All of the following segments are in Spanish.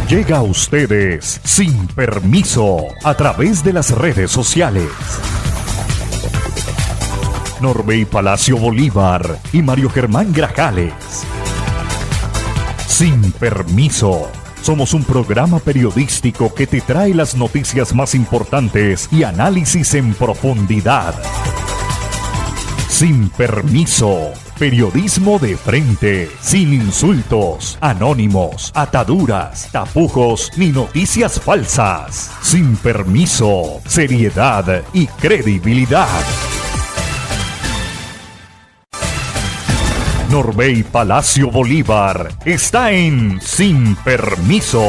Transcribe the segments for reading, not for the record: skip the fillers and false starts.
Llega a ustedes sin permiso a través de las redes sociales. Norbey Palacio Bolívar y Mario Germán Grajales. Sin permiso. Somos un programa periodístico que te trae las noticias más importantes y análisis en profundidad. Sin permiso. Periodismo de frente, sin insultos, anónimos, ataduras, tapujos ni noticias falsas. Sin permiso, seriedad y credibilidad. Norbey Palacio Bolívar está en Sin Permiso.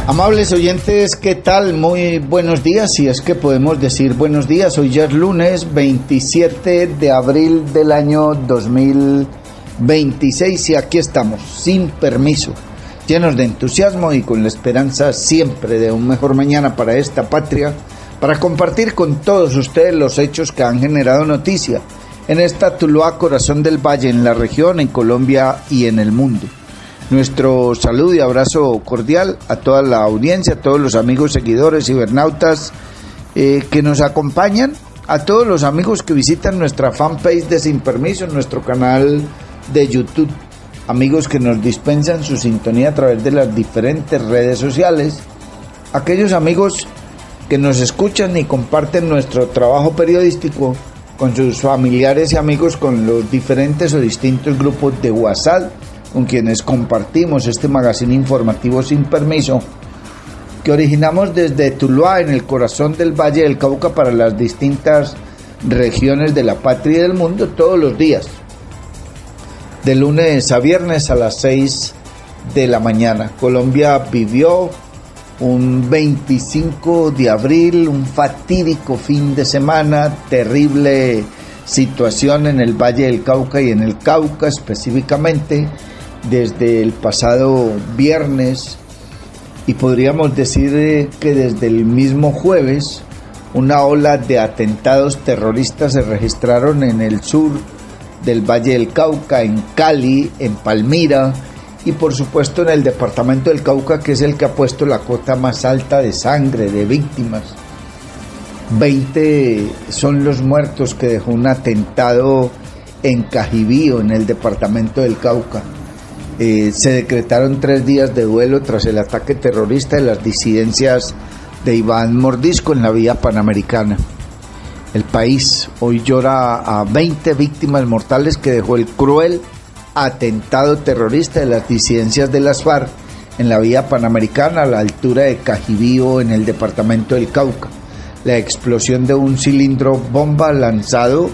Amables oyentes, ¿qué tal? Muy buenos días, si es que podemos decir buenos días. Hoy ya es lunes 27 de abril del año 2026 y aquí estamos, sin permiso, llenos de entusiasmo y con la esperanza siempre de un mejor mañana para esta patria, para compartir con todos ustedes los hechos que han generado noticia en esta Tuluá, corazón del valle, en la región, en Colombia y en el mundo. Nuestro saludo y abrazo cordial a toda la audiencia, a todos los amigos, seguidores, cibernautas que nos acompañan, a todos los amigos que visitan nuestra fanpage de Sin Permiso, nuestro canal de YouTube, amigos que nos dispensan su sintonía a través de las diferentes redes sociales, aquellos amigos que nos escuchan y comparten nuestro trabajo periodístico con sus familiares y amigos, con los diferentes o distintos grupos de WhatsApp, con quienes compartimos este magazine informativo Sin Permiso, que originamos desde Tuluá, en el corazón del Valle del Cauca, para las distintas regiones de la patria y del mundo, todos los días, de lunes a viernes a las 6 de la mañana. Colombia vivió un 25 de abril, un fatídico fin de semana, terrible situación en el Valle del Cauca y en el Cauca específicamente, desde el pasado viernes, y podríamos decir que desde el mismo jueves, una ola de atentados terroristas se registraron en el sur del Valle del Cauca, en Cali, en Palmira y por supuesto en el departamento del Cauca, que es el que ha puesto la cota más alta de sangre, de víctimas. 20 son los muertos que dejó un atentado en Cajibío, en el departamento del Cauca. Se decretaron 3 días de duelo tras el ataque terrorista de las disidencias de Iván Mordisco en la vía panamericana. El país hoy llora a 20 víctimas mortales que dejó el cruel atentado terrorista de las disidencias de las FARC en la vía panamericana a la altura de Cajibío, en el departamento del Cauca. La explosión de un cilindro bomba lanzado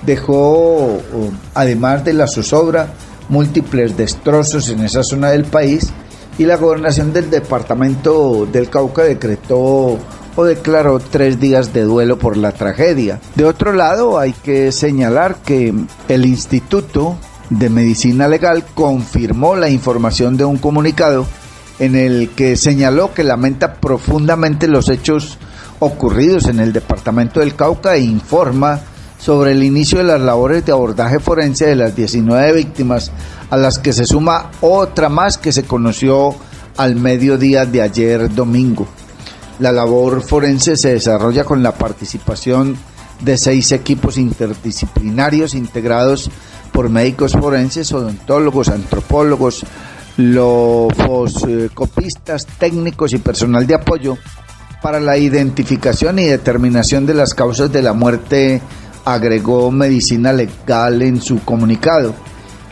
dejó, además de la zozobra, múltiples destrozos en esa zona del país, y la gobernación del departamento del Cauca decretó o declaró 3 días de duelo por la tragedia. De otro lado, hay que señalar que el Instituto de Medicina Legal confirmó la información de un comunicado en el que señaló que lamenta profundamente los hechos ocurridos en el departamento del Cauca e informa sobre el inicio de las labores de abordaje forense de las 19 víctimas, a las que se suma otra más que se conoció al mediodía de ayer domingo. La labor forense se desarrolla con la participación de 6 equipos interdisciplinarios integrados por médicos forenses, odontólogos, antropólogos, lofoscopistas, técnicos y personal de apoyo para la identificación y determinación de las causas de la muerte, agregó Medicina Legal en su comunicado.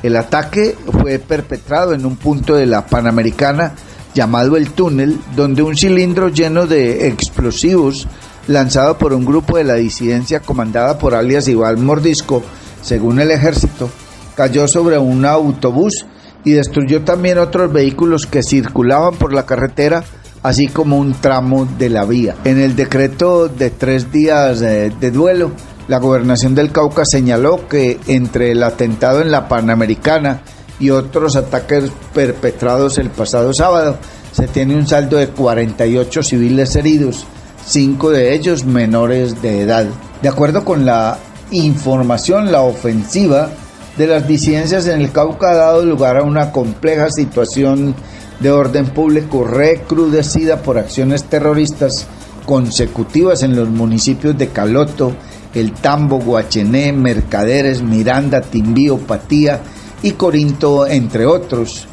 El ataque fue perpetrado en un punto de la Panamericana llamado El Túnel, donde un cilindro lleno de explosivos lanzado por un grupo de la disidencia comandada por alias Iván Mordisco, según el ejército, cayó sobre un autobús y destruyó también otros vehículos que circulaban por la carretera, así como un tramo de la vía. En el decreto de 3 días de duelo, la gobernación del Cauca señaló que entre el atentado en la Panamericana y otros ataques perpetrados el pasado sábado, se tiene un saldo de 48 civiles heridos, 5 de ellos menores de edad. De acuerdo con la información, la ofensiva de las disidencias en el Cauca ha dado lugar a una compleja situación de orden público recrudecida por acciones terroristas consecutivas en los municipios de Caloto, El Tambo, Guachené, Mercaderes, Miranda, Timbío, Patía y Corinto, entre otros.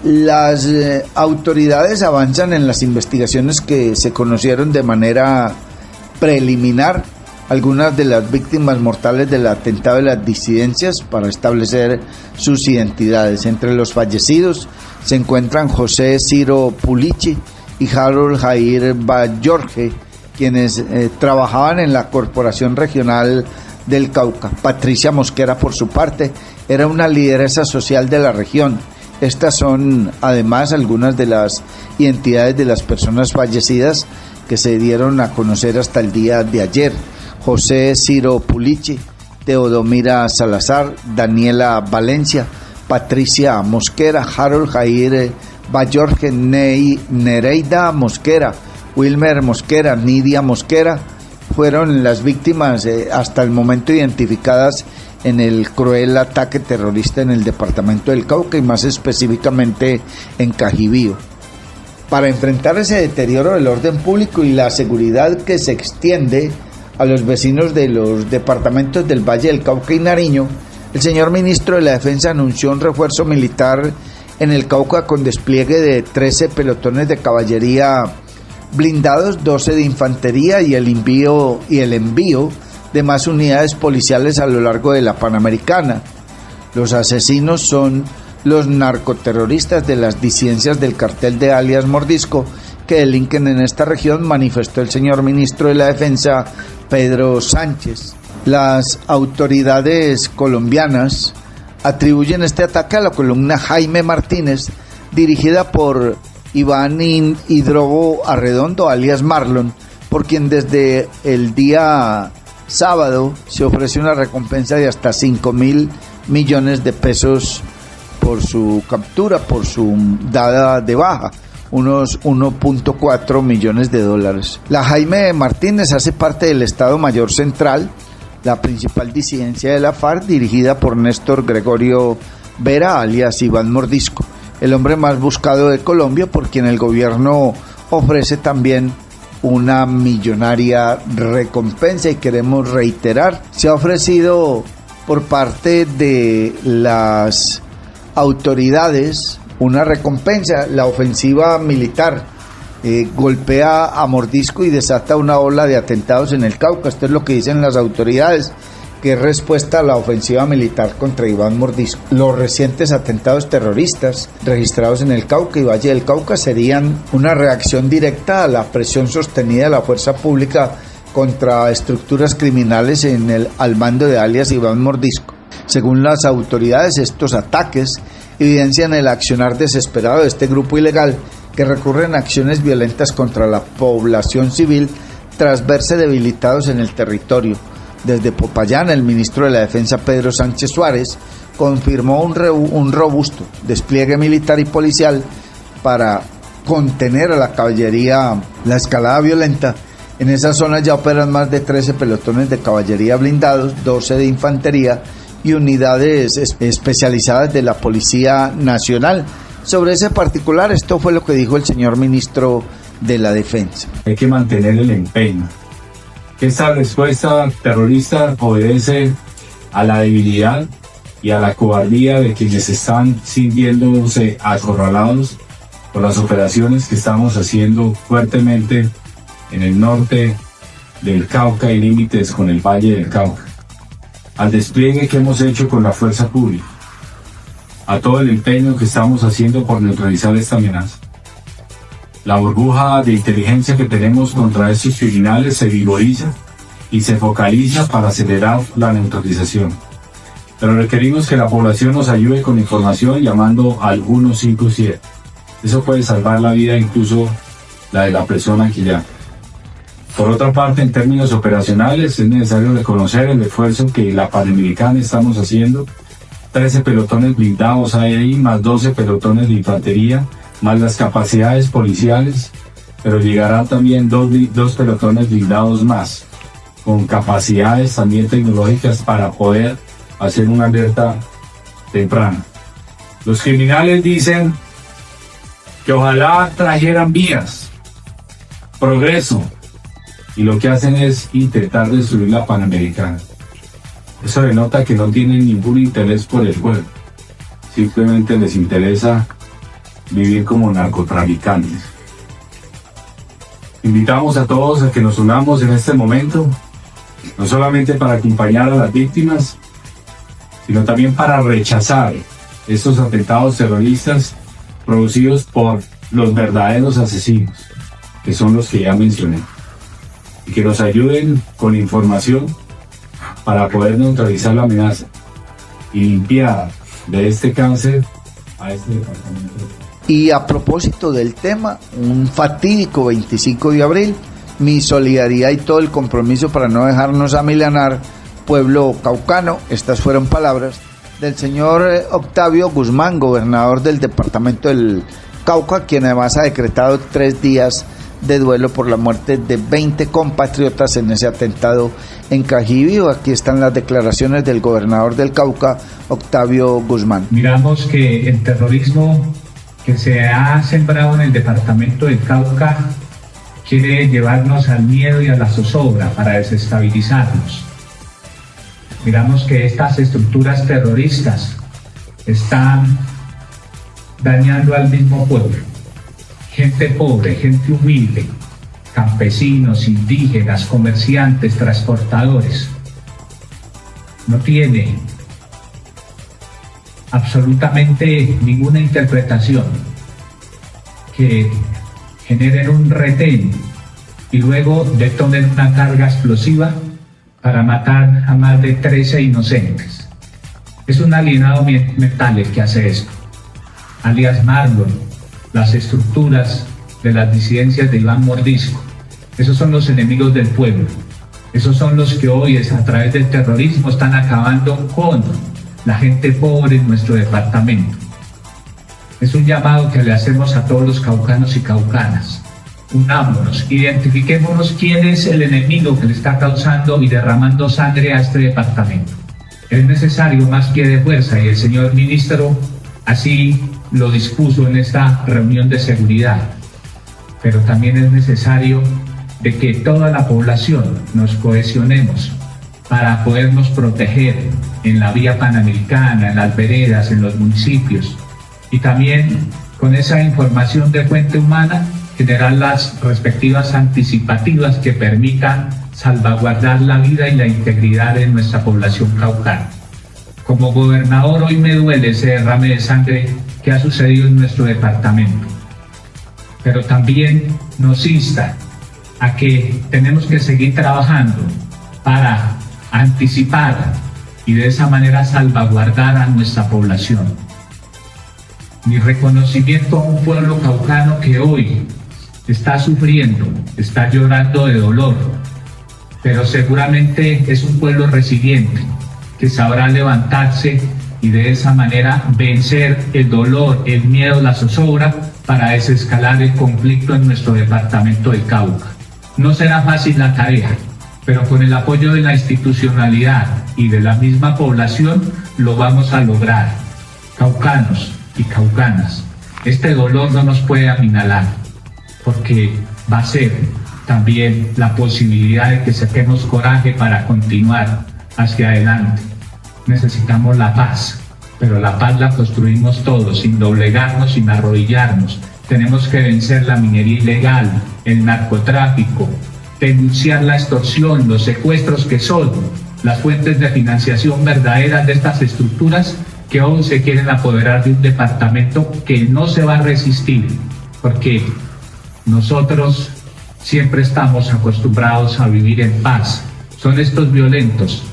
Las autoridades avanzan en las investigaciones que se conocieron de manera preliminar algunas de las víctimas mortales del atentado de las disidencias para establecer sus identidades. Entre los fallecidos se encuentran José Ciro Pulichi y Harold Jair Bayorge, quienes trabajaban en la Corporación Regional del Cauca. Patricia Mosquera, por su parte, era una lideresa social de la región. Estas son además algunas de las identidades de las personas fallecidas que se dieron a conocer hasta el día de ayer: José Ciro Pulichi, Teodomira Salazar, Daniela Valencia, Patricia Mosquera, Harold Jair Bayorge, Nereida Mosquera, Wilmer Mosquera, Nidia Mosquera. Fueron las víctimas hasta el momento identificadas en el cruel ataque terrorista en el departamento del Cauca y más específicamente en Cajibío. Para enfrentar ese deterioro del orden público y la seguridad que se extiende a los vecinos de los departamentos del Valle del Cauca y Nariño, el señor ministro de la Defensa anunció un refuerzo militar en el Cauca con despliegue de 13 pelotones de caballería blindados, 12 de infantería y el envío de más unidades policiales a lo largo de la Panamericana. Los asesinos son los narcoterroristas de las disidencias del cartel de alias Mordisco que delinquen en esta región, manifestó el señor ministro de la Defensa, Pedro Sánchez. Las autoridades colombianas atribuyen este ataque a la columna Jaime Martínez, dirigida por Iván Hidrobo Arredondo, alias Marlon, por quien desde el día sábado se ofrece una recompensa de hasta 5.000 millones de pesos por su captura, por su dada de baja, unos 1.4 millones de dólares. La Jaime Martínez hace parte del Estado Mayor Central, la principal disidencia de la FARC, dirigida por Néstor Gregorio Vera, alias Iván Mordisco, el hombre más buscado de Colombia, por quien el gobierno ofrece también una millonaria recompensa. Y queremos reiterar, se ha ofrecido por parte de las autoridades una recompensa. La ofensiva militar golpea a Mordisco y desata una ola de atentados en el Cauca. Esto es lo que dicen las autoridades, que es respuesta a la ofensiva militar contra Iván Mordisco. Los recientes atentados terroristas registrados en el Cauca y Valle del Cauca serían una reacción directa a la presión sostenida de la fuerza pública contra estructuras criminales al mando de alias Iván Mordisco. Según las autoridades, estos ataques evidencian el accionar desesperado de este grupo ilegal que recurre a acciones violentas contra la población civil tras verse debilitados en el territorio. Desde Popayán, el ministro de la Defensa, Pedro Sánchez Suárez, confirmó un robusto despliegue militar y policial para contener a la caballería, la escalada violenta. En esa zona ya operan más de 13 pelotones de caballería blindados, 12 de infantería y unidades especializadas de la Policía Nacional. Sobre ese particular, esto fue lo que dijo el señor ministro de la Defensa. Hay que mantener el empeño. Esta respuesta terrorista obedece a la debilidad y a la cobardía de quienes están sintiéndose acorralados por las operaciones que estamos haciendo fuertemente en el norte del Cauca y límites con el Valle del Cauca, al despliegue que hemos hecho con la fuerza pública, a todo el empeño que estamos haciendo por neutralizar esta amenaza. La burbuja de inteligencia que tenemos contra estos criminales se vigoriza y se focaliza para acelerar la neutralización. Pero requerimos que la población nos ayude con información llamando al 157. Eso puede salvar la vida, incluso la de la persona que llama. Por otra parte, en términos operacionales, es necesario reconocer el esfuerzo que la Panamericana estamos haciendo. 13 pelotones blindados hay ahí, más 12 pelotones de infantería, más las capacidades policiales, pero llegarán también dos pelotones blindados más, con capacidades también tecnológicas para poder hacer una alerta temprana. Los criminales dicen que ojalá trajeran vías, progreso, y lo que hacen es intentar destruir la Panamericana. Eso denota que no tienen ningún interés por el pueblo, simplemente les interesa vivir como narcotraficantes. Invitamos a todos a que nos unamos en este momento, no solamente para acompañar a las víctimas, sino también para rechazar estos atentados terroristas producidos por los verdaderos asesinos, que son los que ya mencioné, y que nos ayuden con información para poder neutralizar la amenaza y limpiar de este cáncer a este departamento. Y a propósito del tema, un fatídico 25 de abril, mi solidaridad y todo el compromiso para no dejarnos amilanar, pueblo caucano. Estas fueron palabras del señor Octavio Guzmán, gobernador del departamento del Cauca, quien además ha decretado 3 días de duelo por la muerte de 20 compatriotas en ese atentado en Cajibío. Aquí están las declaraciones del gobernador del Cauca, Octavio Guzmán. Miramos que el terrorismo que se ha sembrado en el departamento del Cauca quiere llevarnos al miedo y a la zozobra para desestabilizarnos. Miramos que estas estructuras terroristas están dañando al mismo pueblo. Gente pobre, gente humilde, campesinos, indígenas, comerciantes, transportadores. No tiene absolutamente ninguna interpretación que generen un retén y luego detonen una carga explosiva para matar a más de 13 inocentes. Es un alienado mental el que hace esto. Alias Marlon, las estructuras de las disidencias de Iván Mordisco. Esos son los enemigos del pueblo. Esos son los que hoy, a través del terrorismo, están acabando con la gente pobre en nuestro departamento. Es un llamado que le hacemos a todos los caucanos y caucanas. Unámonos, identifiquémonos quién es el enemigo que le está causando y derramando sangre a este departamento. Es necesario más pie de fuerza y el señor ministro así lo dispuso en esta reunión de seguridad. Pero también es necesario de que toda la población nos cohesionemos para podernos proteger en la vía panamericana, en las veredas, en los municipios, y también con esa información de fuente humana generar las respectivas anticipativas que permitan salvaguardar la vida y la integridad de nuestra población caucana. Como gobernador, hoy me duele ese derrame de sangre que ha sucedido en nuestro departamento, pero también nos insta a que tenemos que seguir trabajando para anticipar y de esa manera salvaguardar a nuestra población. Mi reconocimiento a un pueblo caucano que hoy está sufriendo, está llorando de dolor, pero seguramente es un pueblo resiliente que sabrá levantarse y de esa manera vencer el dolor, el miedo, la zozobra para desescalar el conflicto en nuestro departamento del Cauca. No será fácil la tarea, pero con el apoyo de la institucionalidad y de la misma población lo vamos a lograr. Caucanos y caucanas, este dolor no nos puede aminalar, porque va a ser también la posibilidad de que saquemos coraje para continuar hacia adelante. Necesitamos la paz, pero la paz la construimos todos, sin doblegarnos, sin arrodillarnos. Tenemos que vencer la minería ilegal, el narcotráfico, denunciar la extorsión, los secuestros, que son las fuentes de financiación verdaderas de estas estructuras que hoy se quieren apoderar de un departamento que no se va a resistir, porque nosotros siempre estamos acostumbrados a vivir en paz. Son estos violentos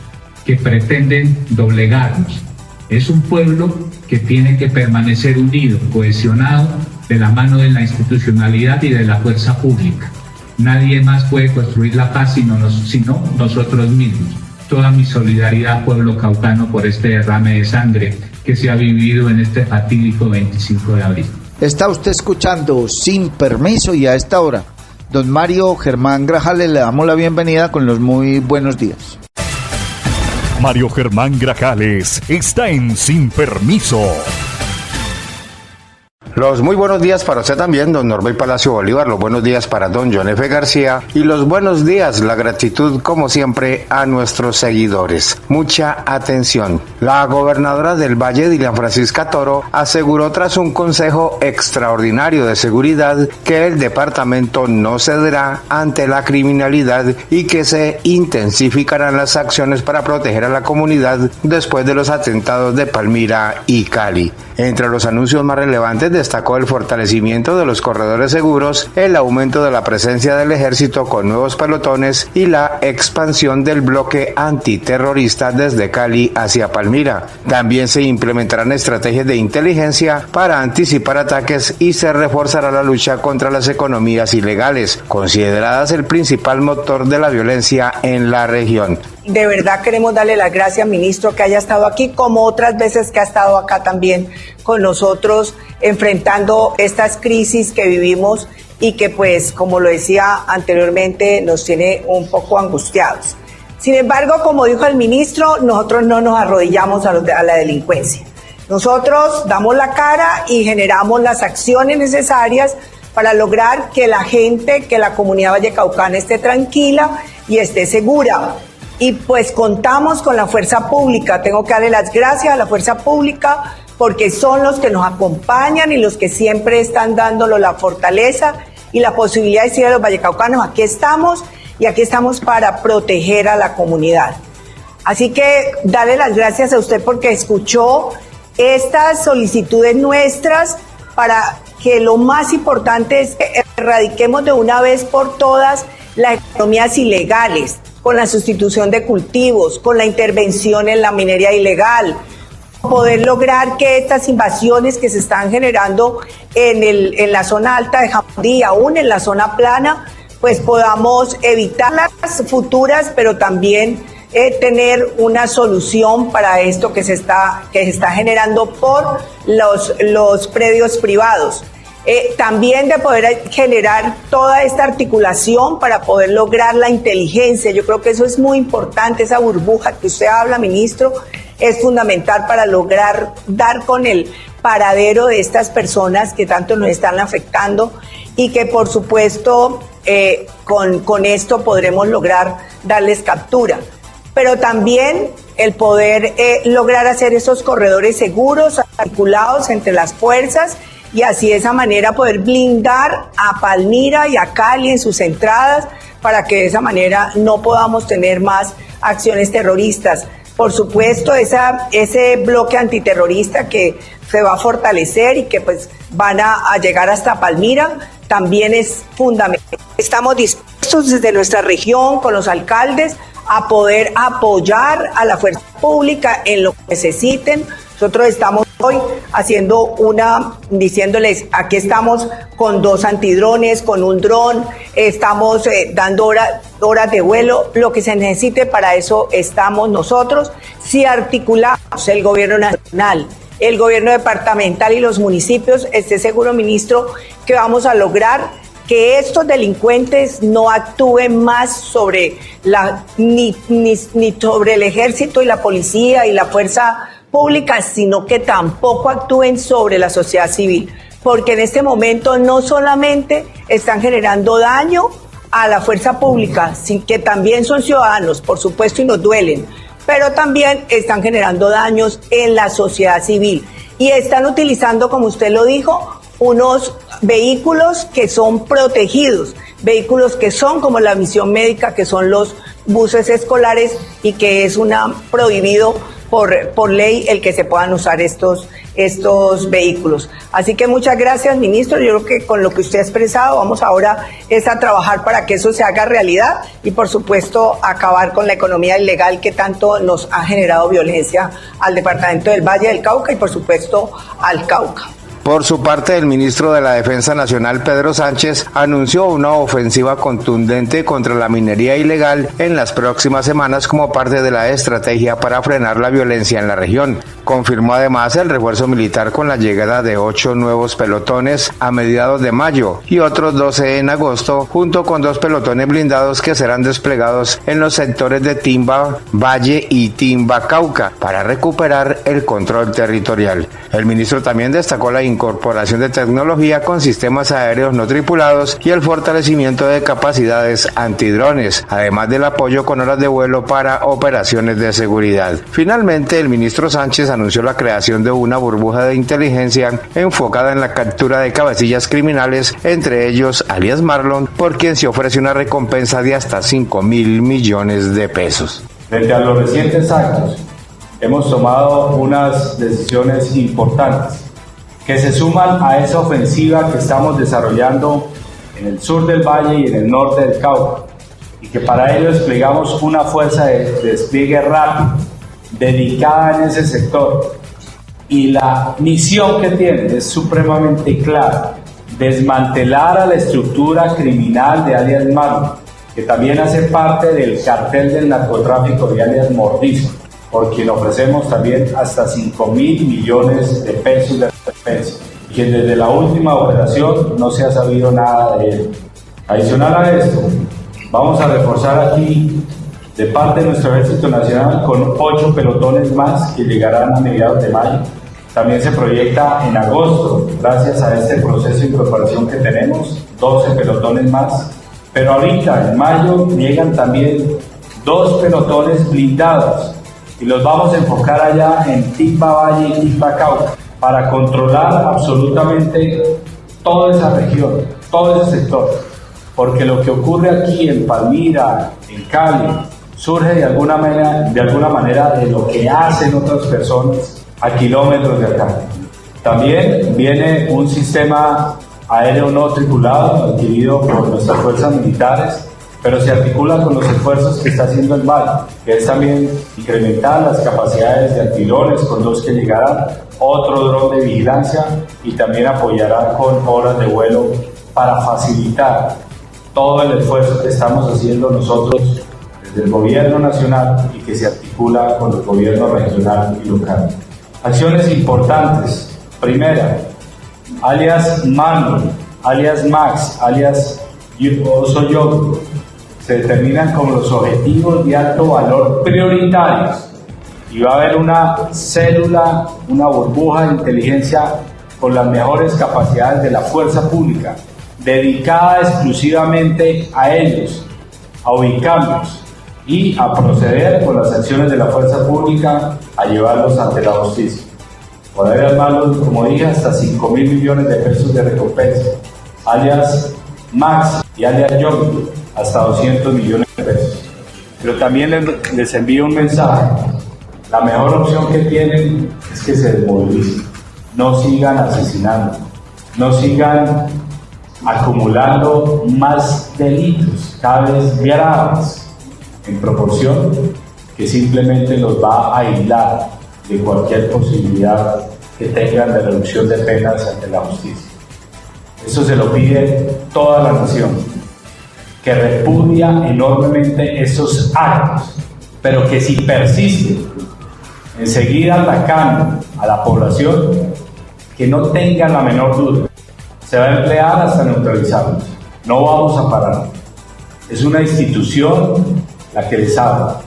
que pretenden doblegarnos. Es un pueblo que tiene que permanecer unido, cohesionado, de la mano de la institucionalidad y de la fuerza pública. Nadie más puede construir la paz sino nosotros mismos. Toda mi solidaridad, pueblo caucano, por este derrame de sangre que se ha vivido en este fatídico 25 de abril. Está usted escuchando Sin Permiso, y a esta hora, don Mario Germán Grajales, le damos la bienvenida con los muy buenos días. Mario Germán Grajales está en Sin Permiso. Los muy buenos días para usted también, don Norbey Palacio Bolívar, los buenos días para don John F. García y los buenos días, la gratitud como siempre a nuestros seguidores. Mucha atención. La gobernadora del Valle, Dilian Francisca Toro, aseguró tras un consejo extraordinario de seguridad que el departamento no cederá ante la criminalidad y que se intensificarán las acciones para proteger a la comunidad después de los atentados de Palmira y Cali. Entre los anuncios más relevantes destacó el fortalecimiento de los corredores seguros, el aumento de la presencia del ejército con nuevos pelotones y la expansión del bloque antiterrorista desde Cali hacia Palmira. También se implementarán estrategias de inteligencia para anticipar ataques y se reforzará la lucha contra las economías ilegales, consideradas el principal motor de la violencia en la región. De verdad queremos darle las gracias, ministro, que haya estado aquí, como otras veces que ha estado acá también con nosotros, enfrentando estas crisis que vivimos y que, pues, como lo decía anteriormente, nos tiene un poco angustiados. Sin embargo, como dijo el ministro, nosotros no nos arrodillamos a la delincuencia. Nosotros damos la cara y generamos las acciones necesarias para lograr que la gente, que la comunidad vallecaucana esté tranquila y esté segura. Y pues contamos con la fuerza pública. Tengo que darle las gracias a la fuerza pública porque son los que nos acompañan y los que siempre están dándonos la fortaleza y la posibilidad de decir a los vallecaucanos, aquí estamos y aquí estamos para proteger a la comunidad. Así que darle las gracias a usted porque escuchó estas solicitudes nuestras para que lo más importante es que erradiquemos de una vez por todas las economías ilegales, con la sustitución de cultivos, con la intervención en la minería ilegal, poder lograr que estas invasiones que se están generando en la zona alta de Jamundí, aún en la zona plana, pues podamos evitarlas futuras, pero también tener una solución para esto que se está generando por los predios privados. También de poder generar toda esta articulación para poder lograr la inteligencia. Yo creo que eso es muy importante, esa burbuja que usted habla, ministro, es fundamental para lograr dar con el paradero de estas personas que tanto nos están afectando y que por supuesto con esto podremos lograr darles captura. Pero también el poder lograr hacer esos corredores seguros, articulados entre las fuerzas, y así de esa manera poder blindar a Palmira y a Cali en sus entradas para que de esa manera no podamos tener más acciones terroristas. Por supuesto, ese bloque antiterrorista que se va a fortalecer y que pues van a llegar hasta Palmira también es fundamental. Estamos dispuestos desde nuestra región con los alcaldes a poder apoyar a la fuerza pública en lo que necesiten. Nosotros estamos hoy diciéndoles, aquí estamos con 2 antidrones, con un dron, estamos dando horas de vuelo, lo que se necesite, para eso estamos nosotros. Si articulamos el gobierno nacional, el gobierno departamental y los municipios, esté seguro, ministro, que vamos a lograr que estos delincuentes no actúen más sobre ni sobre el ejército y la policía y la fuerza pública, sino que tampoco actúen sobre la sociedad civil, porque en este momento no solamente están generando daño a la fuerza pública, sino que también son ciudadanos, por supuesto, y nos duelen, pero también están generando daños en la sociedad civil y están utilizando, como usted lo dijo, unos vehículos que son protegidos, vehículos que son como la misión médica, que son los buses escolares y que es prohibido por ley el que se puedan usar estos vehículos. Así que muchas gracias, ministro. Yo creo que con lo que usted ha expresado vamos ahora a trabajar para que eso se haga realidad y por supuesto acabar con la economía ilegal que tanto nos ha generado violencia al departamento del Valle del Cauca y por supuesto al Cauca. Por su parte, el ministro de la Defensa Nacional, Pedro Sánchez, anunció una ofensiva contundente contra la minería ilegal en las próximas semanas como parte de la estrategia para frenar la violencia en la región. Confirmó además el refuerzo militar con la llegada de 8 nuevos pelotones a mediados de mayo y otros 12 en agosto, junto con 2 pelotones blindados que serán desplegados en los sectores de Timba, Valle y Timba, Cauca, para recuperar el control territorial. El ministro también destacó la incorporación de tecnología con sistemas aéreos no tripulados y el fortalecimiento de capacidades antidrones, además del apoyo con horas de vuelo para operaciones de seguridad. Finalmente, el ministro Sánchez anunció la creación de una burbuja de inteligencia enfocada en la captura de cabecillas criminales, entre ellos alias Marlon, por quien se ofrece una recompensa de hasta 5.000 millones de pesos. Frente a los recientes actos, hemos tomado unas decisiones importantes que se suman a esa ofensiva que estamos desarrollando en el sur del Valle y en el norte del Cauca, y que para ello desplegamos una fuerza de despliegue rápido, dedicada en ese sector, y la misión que tiene es supremamente clara: desmantelar a la estructura criminal de alias Marlon, que también hace parte del cartel del narcotráfico de alias Mordizo, por quien ofrecemos también hasta 5.000 millones de pesos de recompensa, que desde la última operación no se ha sabido nada de él. Adicional a esto, vamos a reforzar aquí de parte de nuestro Ejército Nacional con 8 pelotones más que llegarán a mediados de mayo. También se proyecta en agosto, gracias a este proceso de incorporación que tenemos, 12 pelotones más. Pero ahorita, en mayo, llegan también 2 pelotones blindados y los vamos a enfocar allá en Timba, Valle y Timba, Cauca, para controlar absolutamente toda esa región, todo ese sector. Porque lo que ocurre aquí en Palmira, en Cali, surge de alguna manera de lo que hacen otras personas a kilómetros de acá. También viene un sistema aéreo no tripulado adquirido por nuestras fuerzas militares, pero se articula con los esfuerzos que está haciendo el MAI, que es también incrementar las capacidades de antidrones con 2 que llegarán, otro dron de vigilancia, y también apoyará con horas de vuelo para facilitar todo el esfuerzo que estamos haciendo nosotros desde el gobierno nacional y que se articula con los gobiernos regional y local. Acciones importantes. Primera, alias Marlon, alias Max, alias Oso Yogi, se determinan como los objetivos de alto valor prioritarios, y va a haber una célula, una burbuja de inteligencia con las mejores capacidades de la fuerza pública, dedicada exclusivamente a ellos, a ubicarlos y a proceder con las acciones de la fuerza pública a llevarlos ante la justicia. Por alias Marlon, como dije, hasta 5.000 millones de pesos de recompensa. Alias Max y alias Yogi, hasta 200 millones de pesos. Pero también les envío un mensaje. La mejor opción que tienen es que se desmovilicen. No sigan asesinando. No sigan acumulando más delitos, cada vez graves, en proporción que simplemente los va a aislar de cualquier posibilidad que tengan de reducción de penas ante la justicia. Eso se lo pide toda la nación, que repudia enormemente esos actos, pero que si persiste en seguir atacando a la población, que no tengan la menor duda, se va a emplear hasta neutralizarlos. No vamos a parar. Es una institución la que les habla.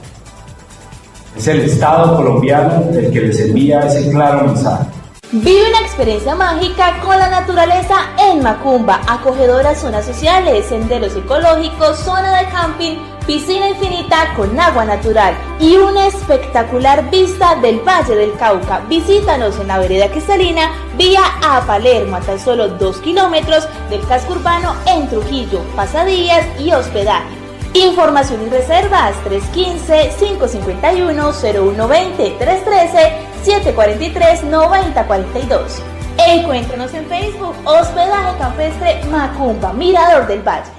Es el Estado colombiano el que les envía ese claro mensaje. Vive una experiencia mágica con la naturaleza en Macumba. Acogedoras zonas sociales, senderos ecológicos, zona de camping, piscina infinita con agua natural y una espectacular vista del Valle del Cauca. Visítanos en la vereda Cristalina, vía a Palermo, a tan solo 2 kilómetros del casco urbano en Trujillo, pasadías y hospedaje. Información y reservas 315-551-0120, 313-743-9042. Encuéntrenos en Facebook, Hospedaje Campestre Macumba, Mirador del Valle.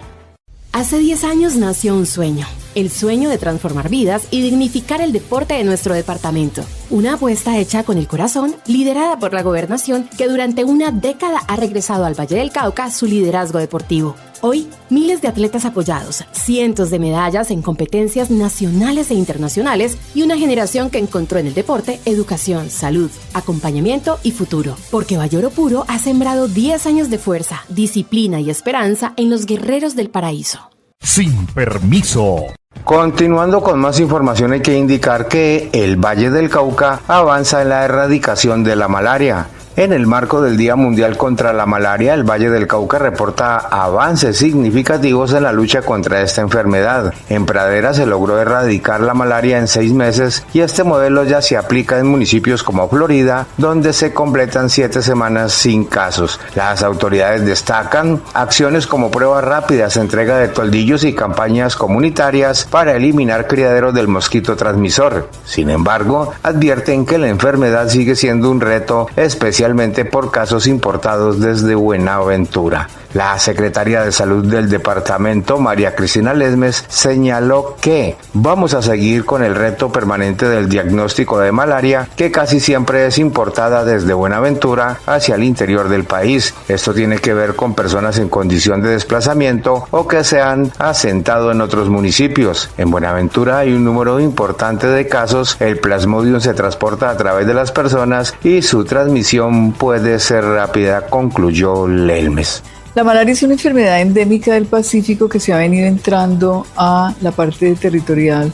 Hace 10 años nació un sueño, el sueño de transformar vidas y dignificar el deporte de nuestro departamento. Una apuesta hecha con el corazón, liderada por la gobernación, que durante una década ha regresado al Valle del Cauca su liderazgo deportivo. Hoy, miles de atletas apoyados, cientos de medallas en competencias nacionales e internacionales y una generación que encontró en el deporte educación, salud, acompañamiento y futuro. Porque Valle Oro Puro ha sembrado 10 años de fuerza, disciplina y esperanza en los guerreros del paraíso. Sin permiso. Continuando con más información, hay que indicar que el Valle del Cauca avanza en la erradicación de la malaria. En el marco del Día Mundial contra la Malaria, el Valle del Cauca reporta avances significativos en la lucha contra esta enfermedad. En Pradera se logró erradicar la malaria en 6 meses y este modelo ya se aplica en municipios como Florida, donde se completan 7 semanas sin casos. Las autoridades destacan acciones como pruebas rápidas, entrega de toldillos y campañas comunitarias para eliminar criaderos del mosquito transmisor. Sin embargo, advierten que la enfermedad sigue siendo un reto especial por casos importados desde Buenaventura. La secretaria de Salud del departamento, María Cristina Lesmes, señaló que vamos a seguir con el reto permanente del diagnóstico de malaria, que casi siempre es importada desde Buenaventura hacia el interior del país. Esto tiene que ver con personas en condición de desplazamiento o que se han asentado en otros municipios. En Buenaventura hay un número importante de casos. El Plasmodium se transporta a través de las personas y su transmisión puede ser rápida, concluyó Lesmes. La malaria es una enfermedad endémica del Pacífico que se ha venido entrando a la parte territorial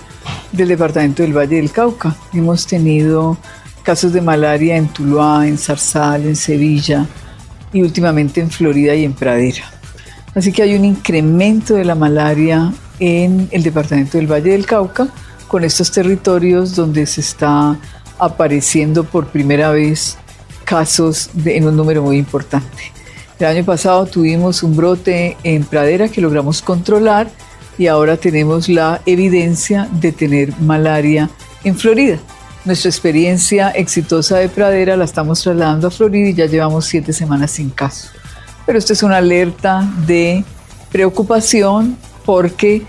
del departamento del Valle del Cauca. Hemos tenido casos de malaria en Tuluá, en Zarzal, en Sevilla y últimamente en Florida y en Pradera. Así que hay un incremento de la malaria en el departamento del Valle del Cauca con estos territorios donde se está apareciendo por primera vez casos en un número muy importante. El año pasado tuvimos un brote en Pradera que logramos controlar y ahora tenemos la evidencia de tener malaria en Florida. Nuestra experiencia exitosa de Pradera la estamos trasladando a Florida y ya llevamos 7 semanas sin caso. Pero esto es una alerta de preocupación porque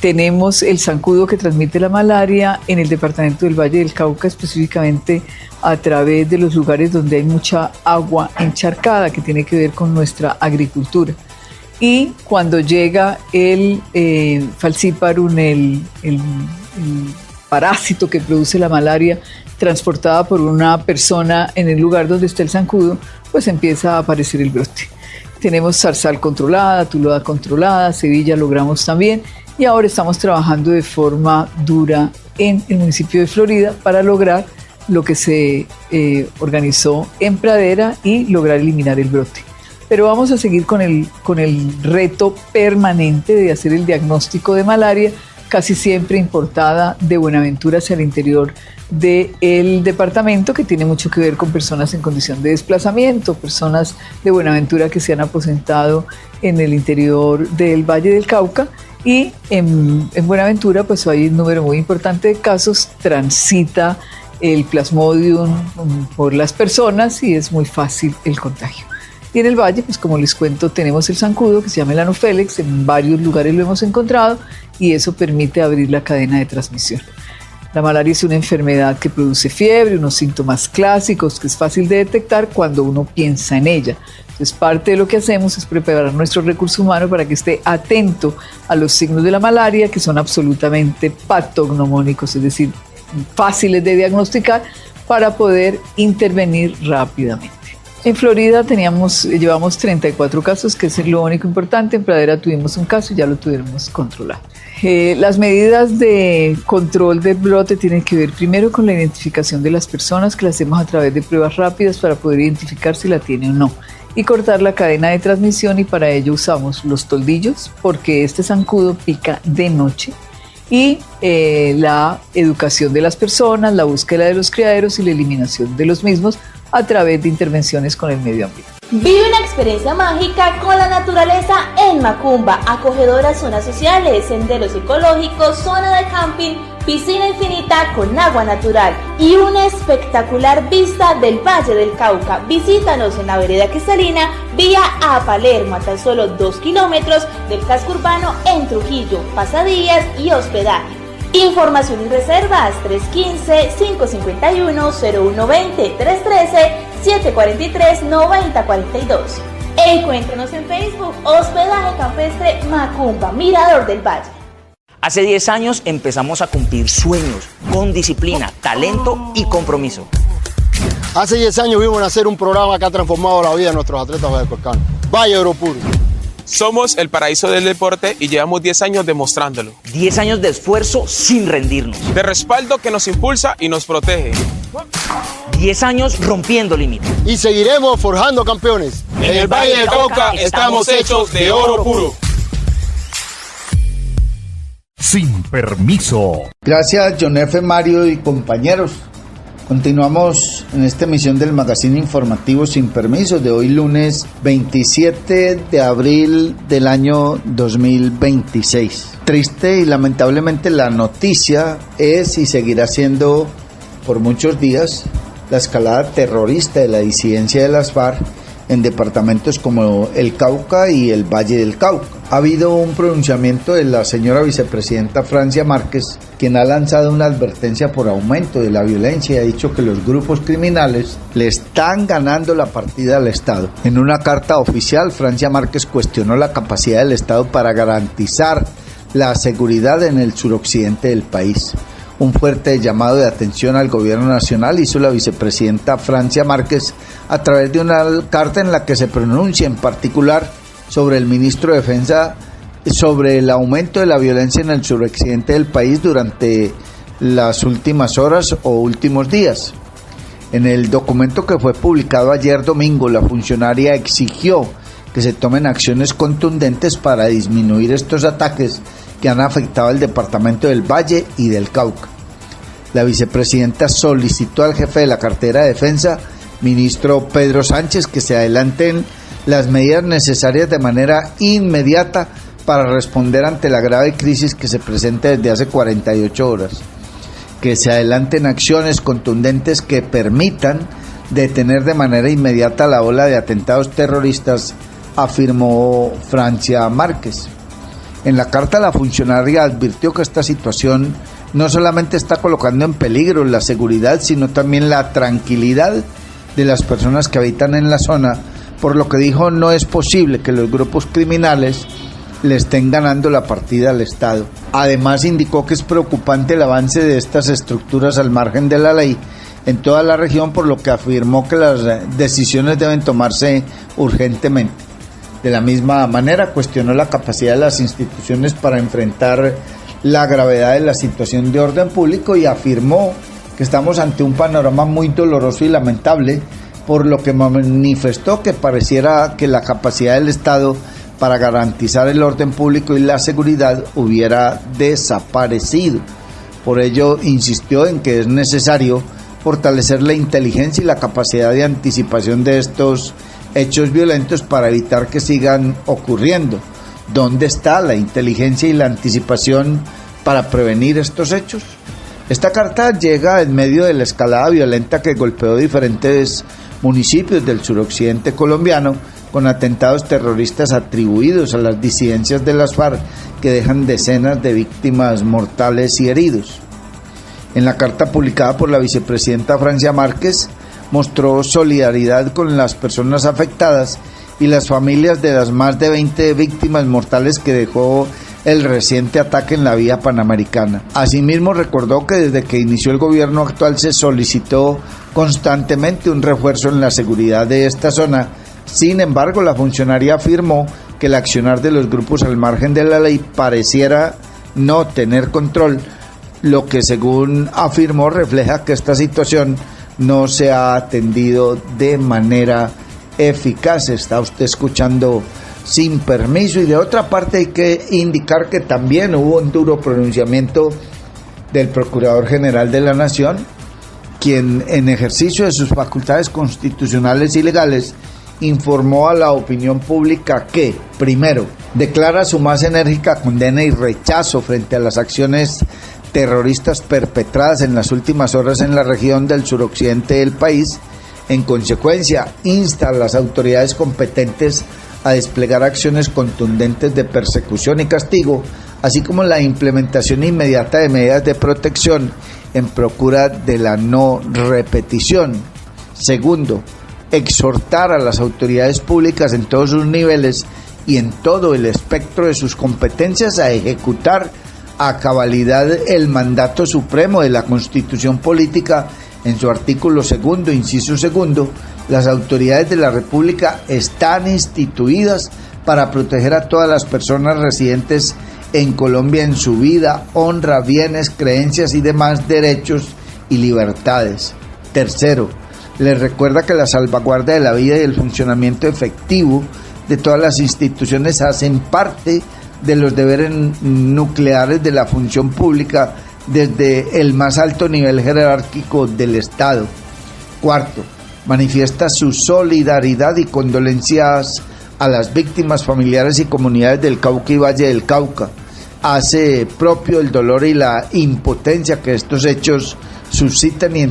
tenemos el zancudo que transmite la malaria en el departamento del Valle del Cauca, específicamente a través de los lugares donde hay mucha agua encharcada, que tiene que ver con nuestra agricultura. Y cuando llega el falciparum, el parásito que produce la malaria, transportada por una persona en el lugar donde está el zancudo, pues empieza a aparecer el brote. Tenemos Zarzal controlada, Tuluá controlada, Sevilla logramos también, y ahora estamos trabajando de forma dura en el municipio de Florida para lograr lo que se organizó en Pradera y lograr eliminar el brote. Pero vamos a seguir con el reto permanente de hacer el diagnóstico de malaria, casi siempre importada de Buenaventura hacia el interior del departamento, que tiene mucho que ver con personas en condición de desplazamiento, personas de Buenaventura que se han aposentado en el interior del Valle del Cauca. Y en Buenaventura pues hay un número muy importante de casos, transita el Plasmodium por las personas y es muy fácil el contagio. Y en el Valle, pues como les cuento, tenemos el zancudo que se llama el Anopheles, en varios lugares lo hemos encontrado y eso permite abrir la cadena de transmisión. La malaria es una enfermedad que produce fiebre, unos síntomas clásicos que es fácil de detectar cuando uno piensa en ella. Entonces, parte de lo que hacemos es preparar nuestro recurso humano para que esté atento a los signos de la malaria, que son absolutamente patognomónicos, es decir, fáciles de diagnosticar para poder intervenir rápidamente. En Florida llevamos 34 casos, que es lo único importante. En Pradera tuvimos un caso y ya lo tuvimos controlado. Las medidas de control del brote tienen que ver primero con la identificación de las personas, que las hacemos a través de pruebas rápidas para poder identificar si la tiene o no, y cortar la cadena de transmisión, y para ello usamos los toldillos porque este zancudo pica de noche, y la educación de las personas, la búsqueda de los criaderos y la eliminación de los mismos a través de intervenciones con el medio ambiente. Vive una experiencia mágica con la naturaleza en Macumba, acogedoras zonas sociales, senderos ecológicos, zona de camping, piscina infinita con agua natural y una espectacular vista del Valle del Cauca. Visítanos en la vereda Cristalina, vía a Palermo, a tan solo 2 kilómetros del casco urbano en Trujillo, pasadías y hospedaje. Información y reservas 315-551-0120, 313-743-9042. Encuéntranos en Facebook, Hospedaje Campestre Macumba, Mirador del Valle. Hace 10 años empezamos a cumplir sueños con disciplina, talento y compromiso. Hace 10 años vimos nacer un programa que ha transformado la vida de nuestros atletas vallecolcanos. Valle Oro Puro. Somos el paraíso del deporte y llevamos 10 años demostrándolo. 10 años de esfuerzo sin rendirnos. De respaldo que nos impulsa y nos protege. 10 años rompiendo límites. Y seguiremos forjando campeones. En el Valle del Cauca estamos hechos de oro puro. Sin permiso. Gracias, John F. Mario y compañeros. Continuamos en esta emisión del magazine informativo Sin Permiso de hoy lunes 27 de abril del año 2026. Triste y lamentablemente la noticia es y seguirá siendo por muchos días la escalada terrorista de la disidencia de las FARC en departamentos como el Cauca y el Valle del Cauca. Ha habido un pronunciamiento de la señora vicepresidenta Francia Márquez, quien ha lanzado una advertencia por aumento de la violencia y ha dicho que los grupos criminales le están ganando la partida al Estado. En una carta oficial, Francia Márquez cuestionó la capacidad del Estado para garantizar la seguridad en el suroccidente del país. Un fuerte llamado de atención al gobierno nacional hizo la vicepresidenta Francia Márquez a través de una carta en la que se pronuncia en particular sobre el ministro de Defensa sobre el aumento de la violencia en el suroccidente del país durante las últimas horas o últimos días. En el documento que fue publicado ayer domingo, la funcionaria exigió que se tomen acciones contundentes para disminuir estos ataques que han afectado al departamento del Valle y del Cauca. La vicepresidenta solicitó al jefe de la cartera de Defensa, ministro Pedro Sánchez, que se adelanten las medidas necesarias de manera inmediata para responder ante la grave crisis que se presenta desde hace 48 horas. Que se adelanten acciones contundentes que permitan detener de manera inmediata la ola de atentados terroristas, afirmó Francia Márquez. En la carta, la funcionaria advirtió que esta situación no solamente está colocando en peligro la seguridad, sino también la tranquilidad de las personas que habitan en la zona, por lo que dijo no es posible que los grupos criminales le estén ganando la partida al Estado. Además, indicó que es preocupante el avance de estas estructuras al margen de la ley en toda la región, por lo que afirmó que las decisiones deben tomarse urgentemente. De la misma manera, cuestionó la capacidad de las instituciones para enfrentar la gravedad de la situación de orden público y afirmó que estamos ante un panorama muy doloroso y lamentable, por lo que manifestó que pareciera que la capacidad del Estado para garantizar el orden público y la seguridad hubiera desaparecido. Por ello, insistió en que es necesario fortalecer la inteligencia y la capacidad de anticipación de estos hechos violentos para evitar que sigan ocurriendo. ¿Dónde está la inteligencia y la anticipación para prevenir estos hechos? Esta carta llega en medio de la escalada violenta que golpeó diferentes municipios del suroccidente colombiano con atentados terroristas atribuidos a las disidencias de las FARC que dejan decenas de víctimas mortales y heridos. En la carta publicada por la vicepresidenta Francia Márquez, mostró solidaridad con las personas afectadas y las familias de las más de 20 víctimas mortales que dejó el reciente ataque en la vía panamericana. Asimismo, recordó que desde que inició el gobierno actual se solicitó constantemente un refuerzo en la seguridad de esta zona. Sin embargo, la funcionaria afirmó que el accionar de los grupos al margen de la ley pareciera no tener control, lo que, según afirmó, refleja que esta situación no se ha atendido de manera eficaz. Está usted escuchando Sin Permiso. Y de otra parte hay que indicar que también hubo un duro pronunciamiento del Procurador General de la Nación, quien en ejercicio de sus facultades constitucionales y legales informó a la opinión pública que, primero, declara su más enérgica condena y rechazo frente a las acciones terroristas perpetradas en las últimas horas en la región del suroccidente del país. En consecuencia, insta a las autoridades competentes a desplegar acciones contundentes de persecución y castigo, así como la implementación inmediata de medidas de protección en procura de la no repetición. Segundo, exhortar a las autoridades públicas en todos sus niveles y en todo el espectro de sus competencias a ejecutar a cabalidad el mandato supremo de la Constitución Política. En su artículo 2, inciso 2, las autoridades de la República están instituidas para proteger a todas las personas residentes en Colombia en su vida, honra, bienes, creencias y demás derechos y libertades. Tercero, les recuerda que la salvaguarda de la vida y el funcionamiento efectivo de todas las instituciones hacen parte de los deberes nucleares de la función pública desde el más alto nivel jerárquico del Estado. Cuarto, manifiesta su solidaridad y condolencias a las víctimas, familiares y comunidades del Cauca y Valle del Cauca. Hace propio el dolor y la impotencia que estos hechos suscitan y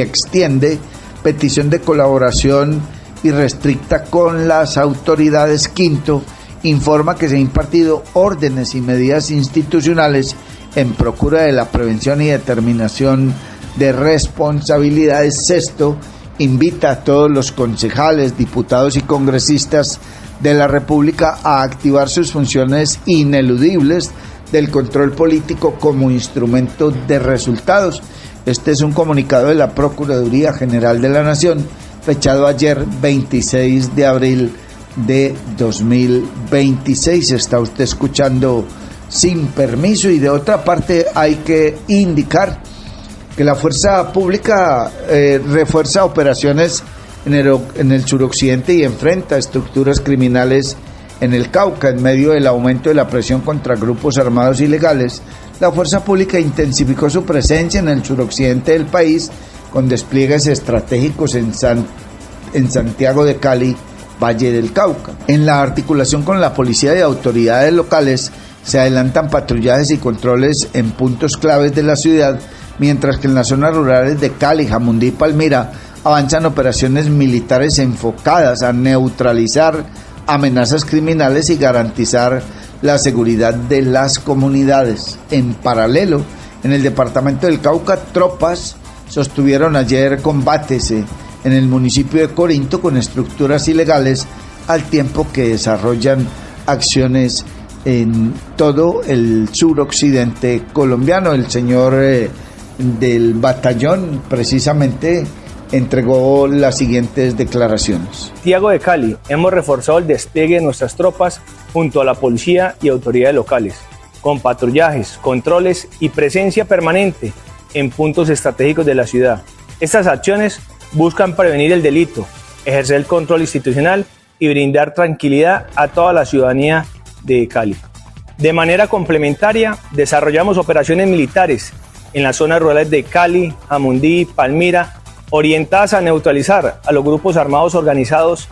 extiende petición de colaboración irrestricta con las autoridades. Quinto, informa que se han impartido órdenes y medidas institucionales en procura de la prevención y determinación de responsabilidades. Sexto, invita a todos los concejales, diputados y congresistas de la República a activar sus funciones ineludibles del control político como instrumento de resultados. Este es un comunicado de la Procuraduría General de la Nación, fechado ayer 26 de abril de 2026. Está usted escuchando Sin Permiso. Y de otra parte hay que indicar que la fuerza pública refuerza operaciones en el suroccidente y enfrenta estructuras criminales en el Cauca. En medio del aumento de la presión contra grupos armados ilegales, la fuerza pública intensificó su presencia en el suroccidente del país con despliegues estratégicos en Santiago de Cali, Valle del Cauca. En la articulación con la policía y autoridades locales se adelantan patrullajes y controles en puntos claves de la ciudad, mientras que en las zonas rurales de Cali, Jamundí y Palmira avanzan operaciones militares enfocadas a neutralizar amenazas criminales y garantizar la seguridad de las comunidades. En paralelo, en el departamento del Cauca, tropas sostuvieron ayer combates en el municipio de Corinto con estructuras ilegales, al tiempo que desarrollan acciones en todo el suroccidente colombiano. El señor del batallón precisamente entregó las siguientes declaraciones. Santiago de Cali, hemos reforzado el despliegue de nuestras tropas junto a la policía y autoridades locales, con patrullajes, controles y presencia permanente en puntos estratégicos de la ciudad. Estas acciones buscan prevenir el delito, ejercer el control institucional y brindar tranquilidad a toda la ciudadanía de Cali. De manera complementaria, desarrollamos operaciones militares en las zonas rurales de Cali, Jamundí, Palmira, orientadas a neutralizar a los grupos armados organizados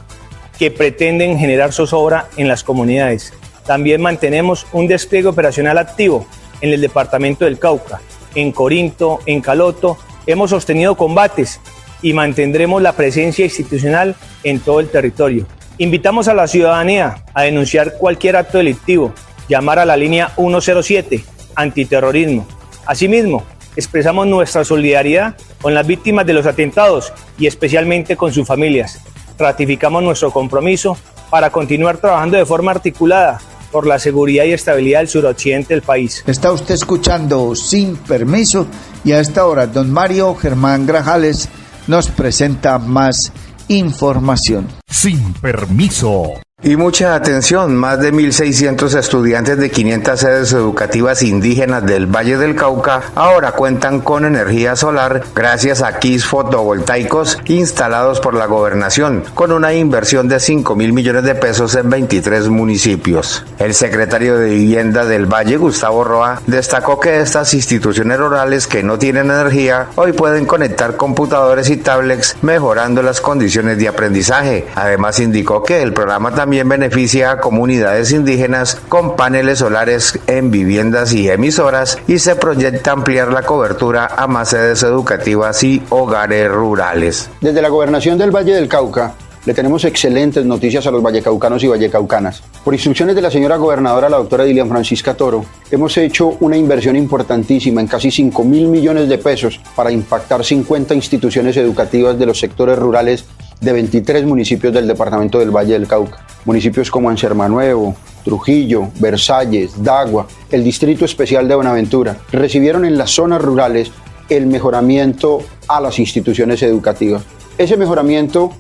que pretenden generar zozobra en las comunidades. También mantenemos un despliegue operacional activo en el departamento del Cauca, en Corinto, en Caloto. Hemos sostenido combates y mantendremos la presencia institucional en todo el territorio. Invitamos a la ciudadanía a denunciar cualquier acto delictivo, llamar a la línea 107, antiterrorismo. Asimismo, expresamos nuestra solidaridad con las víctimas de los atentados y especialmente con sus familias. Ratificamos nuestro compromiso para continuar trabajando de forma articulada por la seguridad y estabilidad del suroccidente del país. Está usted escuchando Sin Permiso y a esta hora don Mario Germán Grajales nos presenta más información. Sin Permiso. Y mucha atención, más de 1.600 estudiantes de 500 sedes educativas indígenas del Valle del Cauca ahora cuentan con energía solar gracias a kits fotovoltaicos instalados por la gobernación, con una inversión de 5.000 millones de pesos en 23 municipios. El secretario de Vivienda del Valle, Gustavo Roa, destacó que estas instituciones rurales que no tienen energía hoy pueden conectar computadores y tablets, mejorando las condiciones de aprendizaje. Además, indicó que el programa también también beneficia a comunidades indígenas con paneles solares en viviendas y emisoras, y se proyecta ampliar la cobertura a más sedes educativas y hogares rurales. Desde la Gobernación del Valle del Cauca le tenemos excelentes noticias a los vallecaucanos y vallecaucanas. Por instrucciones de la señora gobernadora, la doctora Dilian Francisca Toro, hemos hecho una inversión importantísima en casi 5.000 millones de pesos para impactar 50 instituciones educativas de los sectores rurales de 23 municipios del departamento del Valle del Cauca. Municipios como Ansermanuevo, Trujillo, Versalles, Dagua, el Distrito Especial de Buenaventura, recibieron en las zonas rurales el mejoramiento a las instituciones educativas. Ese mejoramiento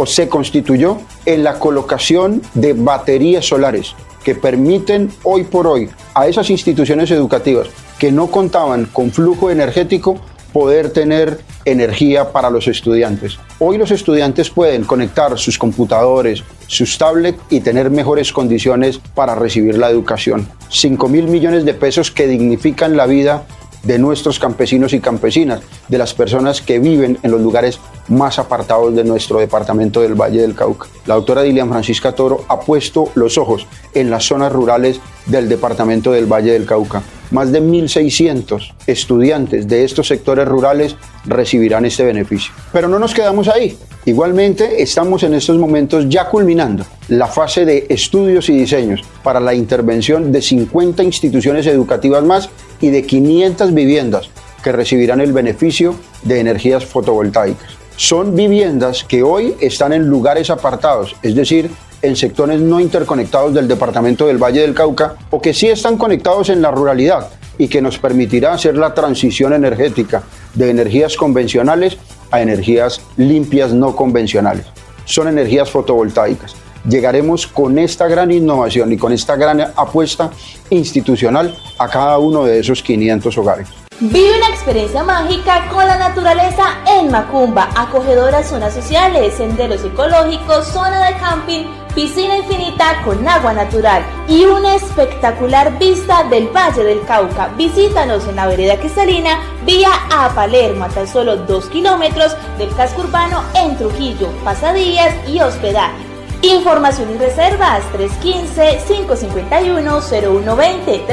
se constituyó en la colocación de baterías solares que permiten hoy por hoy a esas instituciones educativas que no contaban con flujo energético poder tener energía para los estudiantes. Hoy los estudiantes pueden conectar sus computadores, sus tablets y tener mejores condiciones para recibir la educación. 5.000 millones de pesos que dignifican la vida de nuestros campesinos y campesinas, de las personas que viven en los lugares más apartados de nuestro departamento del Valle del Cauca. La doctora Dilian Francisca Toro ha puesto los ojos en las zonas rurales del departamento del Valle del Cauca. Más de 1.600 estudiantes de estos sectores rurales recibirán este beneficio. Pero no nos quedamos ahí. Igualmente, estamos en estos momentos ya culminando la fase de estudios y diseños para la intervención de 50 instituciones educativas más y de 500 viviendas que recibirán el beneficio de energías fotovoltaicas. Son viviendas que hoy están en lugares apartados, es decir, en sectores no interconectados del departamento del Valle del Cauca, o que sí están conectados en la ruralidad y que nos permitirá hacer la transición energética de energías convencionales a energías limpias no convencionales. Son energías fotovoltaicas. Llegaremos con esta gran innovación y con esta gran apuesta institucional a cada uno de esos 500 hogares. Vive una experiencia mágica con la naturaleza en Macumba, acogedoras zonas sociales, senderos ecológicos, zona de camping, piscina infinita con agua natural y una espectacular vista del Valle del Cauca. Visítanos en la vereda Cristalina, vía a Palermo, a tan solo 2 kilómetros del casco urbano en Trujillo, pasadías y hospedaje. Información y reservas 315-551-0120,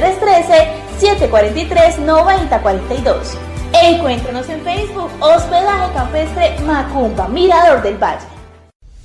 313-743-9042. Encuéntranos en Facebook, Hospedaje Campestre Macumba, Mirador del Valle.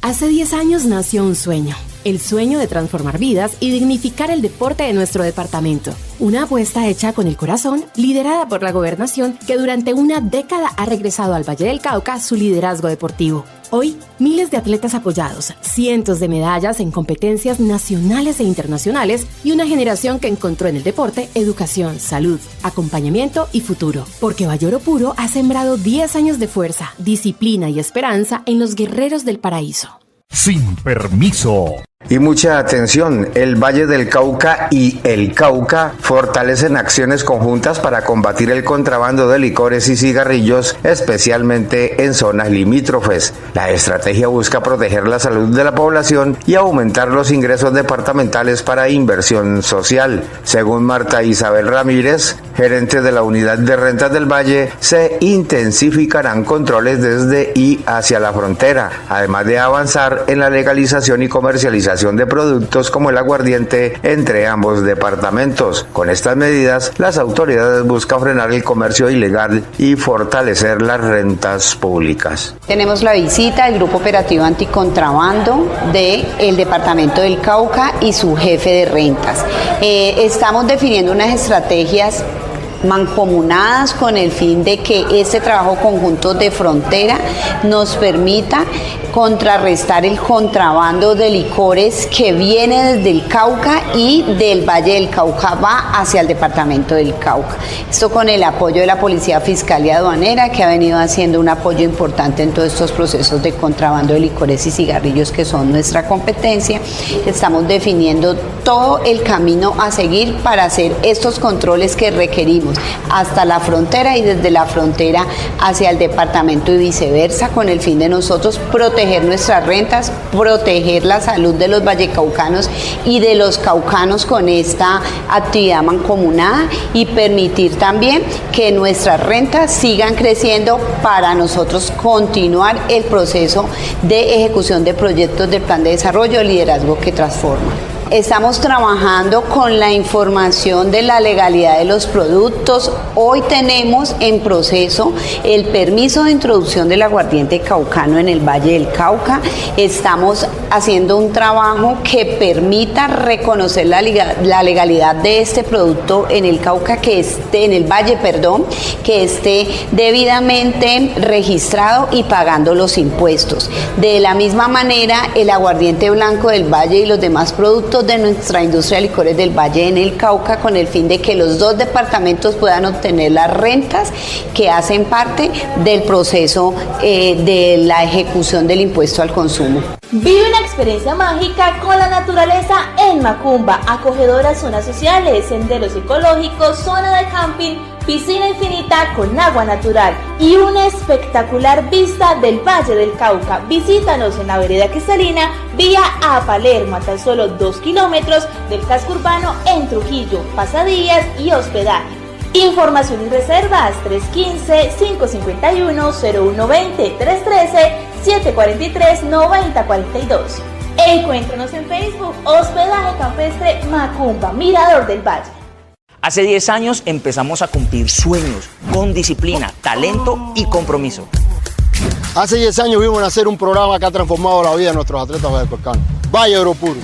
Hace 10 años nació un sueño, el sueño de transformar vidas y dignificar el deporte de nuestro departamento. Una apuesta hecha con el corazón, liderada por la gobernación, que durante una década ha regresado al Valle del Cauca su liderazgo deportivo. Hoy, miles de atletas apoyados, cientos de medallas en competencias nacionales e internacionales y una generación que encontró en el deporte educación, salud, acompañamiento y futuro. Porque Bayoro Puro ha sembrado 10 años de fuerza, disciplina y esperanza en los guerreros del paraíso. Sin permiso. Y mucha atención, el Valle del Cauca y el Cauca fortalecen acciones conjuntas para combatir el contrabando de licores y cigarrillos, especialmente en zonas limítrofes. La estrategia busca proteger la salud de la población y aumentar los ingresos departamentales para inversión social. Según Marta Isabel Ramírez, gerente de la Unidad de Rentas del Valle, se intensificarán controles desde y hacia la frontera, además de avanzar en la legalización y comercialización de productos como el aguardiente entre ambos departamentos. Con estas medidas, las autoridades buscan frenar el comercio ilegal y fortalecer las rentas públicas. Tenemos la visita del Grupo Operativo Anticontrabando del Departamento del Cauca y su jefe de rentas. Estamos definiendo unas estrategias mancomunadas con el fin de que este trabajo conjunto de frontera nos permita contrarrestar el contrabando de licores que viene desde el Cauca y del Valle del Cauca va hacia el departamento del Cauca. Esto con el apoyo de la Policía Fiscal y Aduanera, que ha venido haciendo un apoyo importante en todos estos procesos de contrabando de licores y cigarrillos que son nuestra competencia. Estamos definiendo todo el camino a seguir para hacer estos controles que requerimos insumos hasta la frontera y desde la frontera hacia el departamento y viceversa, con el fin de nosotros proteger nuestras rentas, proteger la salud de los vallecaucanos y de los caucanos con esta actividad mancomunada y permitir también que nuestras rentas sigan creciendo para nosotros continuar el proceso de ejecución de proyectos del Plan de Desarrollo Liderazgo que Transforma. Estamos trabajando con la información de la legalidad de los productos. Hoy tenemos en proceso el permiso de introducción del aguardiente caucano en el Valle del Cauca. Estamos haciendo un trabajo que permita reconocer la legalidad de este producto en el Cauca, en el Valle, que esté debidamente registrado y pagando los impuestos. De la misma manera, el aguardiente blanco del Valle y los demás productos de nuestra industria de licores del Valle en el Cauca, con el fin de que los dos departamentos puedan obtener las rentas que hacen parte del proceso de la ejecución del impuesto al consumo. Vive una experiencia mágica con la naturaleza en Macumba, acogedoras zonas sociales, senderos ecológicos, zona de camping, piscina infinita con agua natural y una espectacular vista del Valle del Cauca. Visítanos en la vereda Cristalina, vía a Palermo, a tan solo 2 kilómetros del casco urbano en Trujillo, pasadías y hospedaje. Información y reservas 315-551-0120, 313-743-9042. Encuéntranos en Facebook, Hospedaje Campestre Macumba, Mirador del Valle. Hace 10 años empezamos a cumplir sueños con disciplina, talento y compromiso. Hace 10 años vimos hacer un programa que ha transformado la vida de nuestros atletas vallecaucanos. Valle Oro Puro.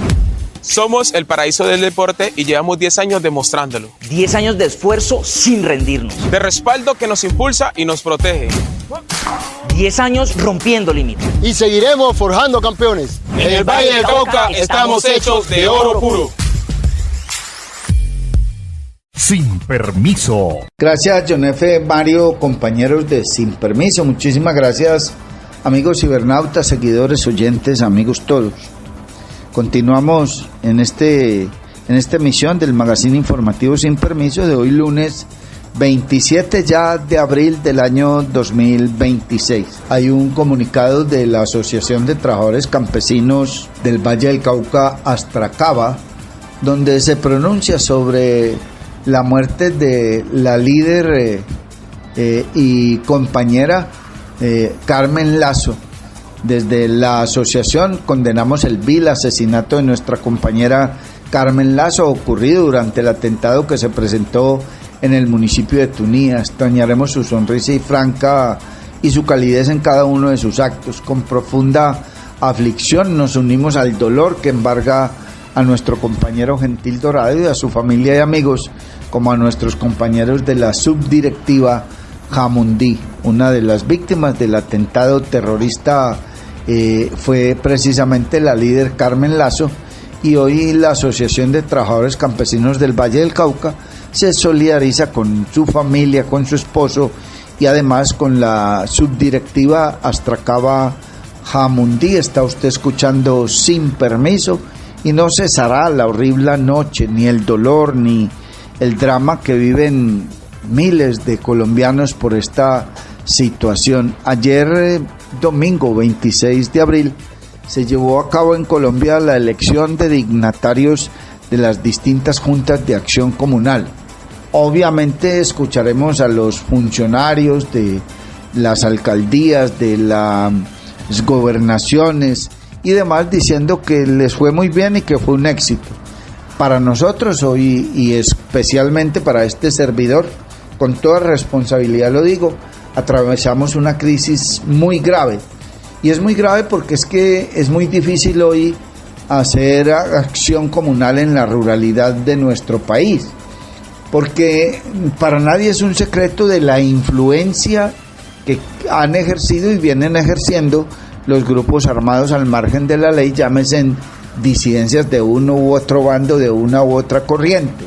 Somos el paraíso del deporte y llevamos 10 años demostrándolo. 10 años de esfuerzo sin rendirnos. De respaldo que nos impulsa y nos protege. 10 años rompiendo límites. Y seguiremos forjando campeones. En el Valle del Cauca estamos hechos de oro puro. Sin permiso. Gracias, John F. Mario, compañeros de Sin Permiso. Muchísimas gracias, amigos cibernautas, seguidores, oyentes, amigos todos. Continuamos en esta emisión del magazine informativo Sin Permiso de hoy, lunes 27 ya de abril del año 2026. Hay un comunicado de la Asociación de Trabajadores Campesinos del Valle del Cauca, Astracaba, donde se pronuncia sobre la muerte de la líder y compañera Carmen Lazo. Desde la asociación condenamos el vil asesinato de nuestra compañera Carmen Lazo, ocurrido durante el atentado que se presentó en el municipio de Tunía. Extrañaremos su sonrisa y franca y su calidez en cada uno de sus actos. Con profunda aflicción nos unimos al dolor que embarga a nuestro compañero Gentil Dorado y a su familia y amigos, como a nuestros compañeros de la subdirectiva Jamundí. Una de las víctimas del atentado terrorista fue precisamente la líder Carmen Lazo, y hoy la Asociación de Trabajadores Campesinos del Valle del Cauca se solidariza con su familia, con su esposo y además con la subdirectiva Astracaba Jamundí. Está usted escuchando Sin Permiso y no cesará la horrible noche, ni el dolor, ni el drama que viven miles de colombianos por esta situación. Ayer, domingo 26 de abril, se llevó a cabo en Colombia la elección de dignatarios de las distintas juntas de acción comunal. Obviamente escucharemos a los funcionarios de las alcaldías, de las gobernaciones y demás diciendo que les fue muy bien y que fue un éxito. Para nosotros hoy, y especialmente para este servidor, con toda responsabilidad lo digo, atravesamos una crisis muy grave. Y es muy grave porque es que es muy difícil hoy hacer acción comunal en la ruralidad de nuestro país. Porque para nadie es un secreto de la influencia que han ejercido y vienen ejerciendo los grupos armados al margen de la ley, llámese en disidencias de uno u otro bando, de una u otra corriente.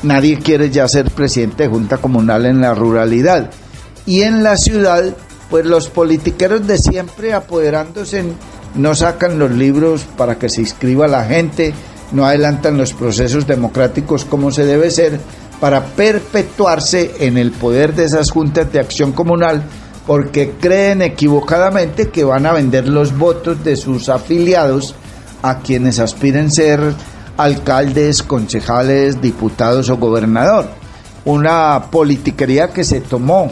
Nadie quiere ya ser presidente de junta comunal en la ruralidad. Y en la ciudad, pues los politiqueros de siempre apoderándose, no sacan los libros para que se inscriba la gente, no adelantan los procesos democráticos como se debe ser, para perpetuarse en el poder de esas juntas de acción comunal, porque creen equivocadamente que van a vender los votos de sus afiliados a quienes aspiren ser alcaldes, concejales, diputados o gobernador. Una politiquería que se tomó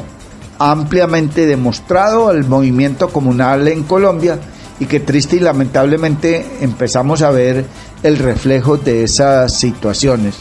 ampliamente demostrado al movimiento comunal en Colombia y que triste y lamentablemente empezamos a ver el reflejo de esas situaciones.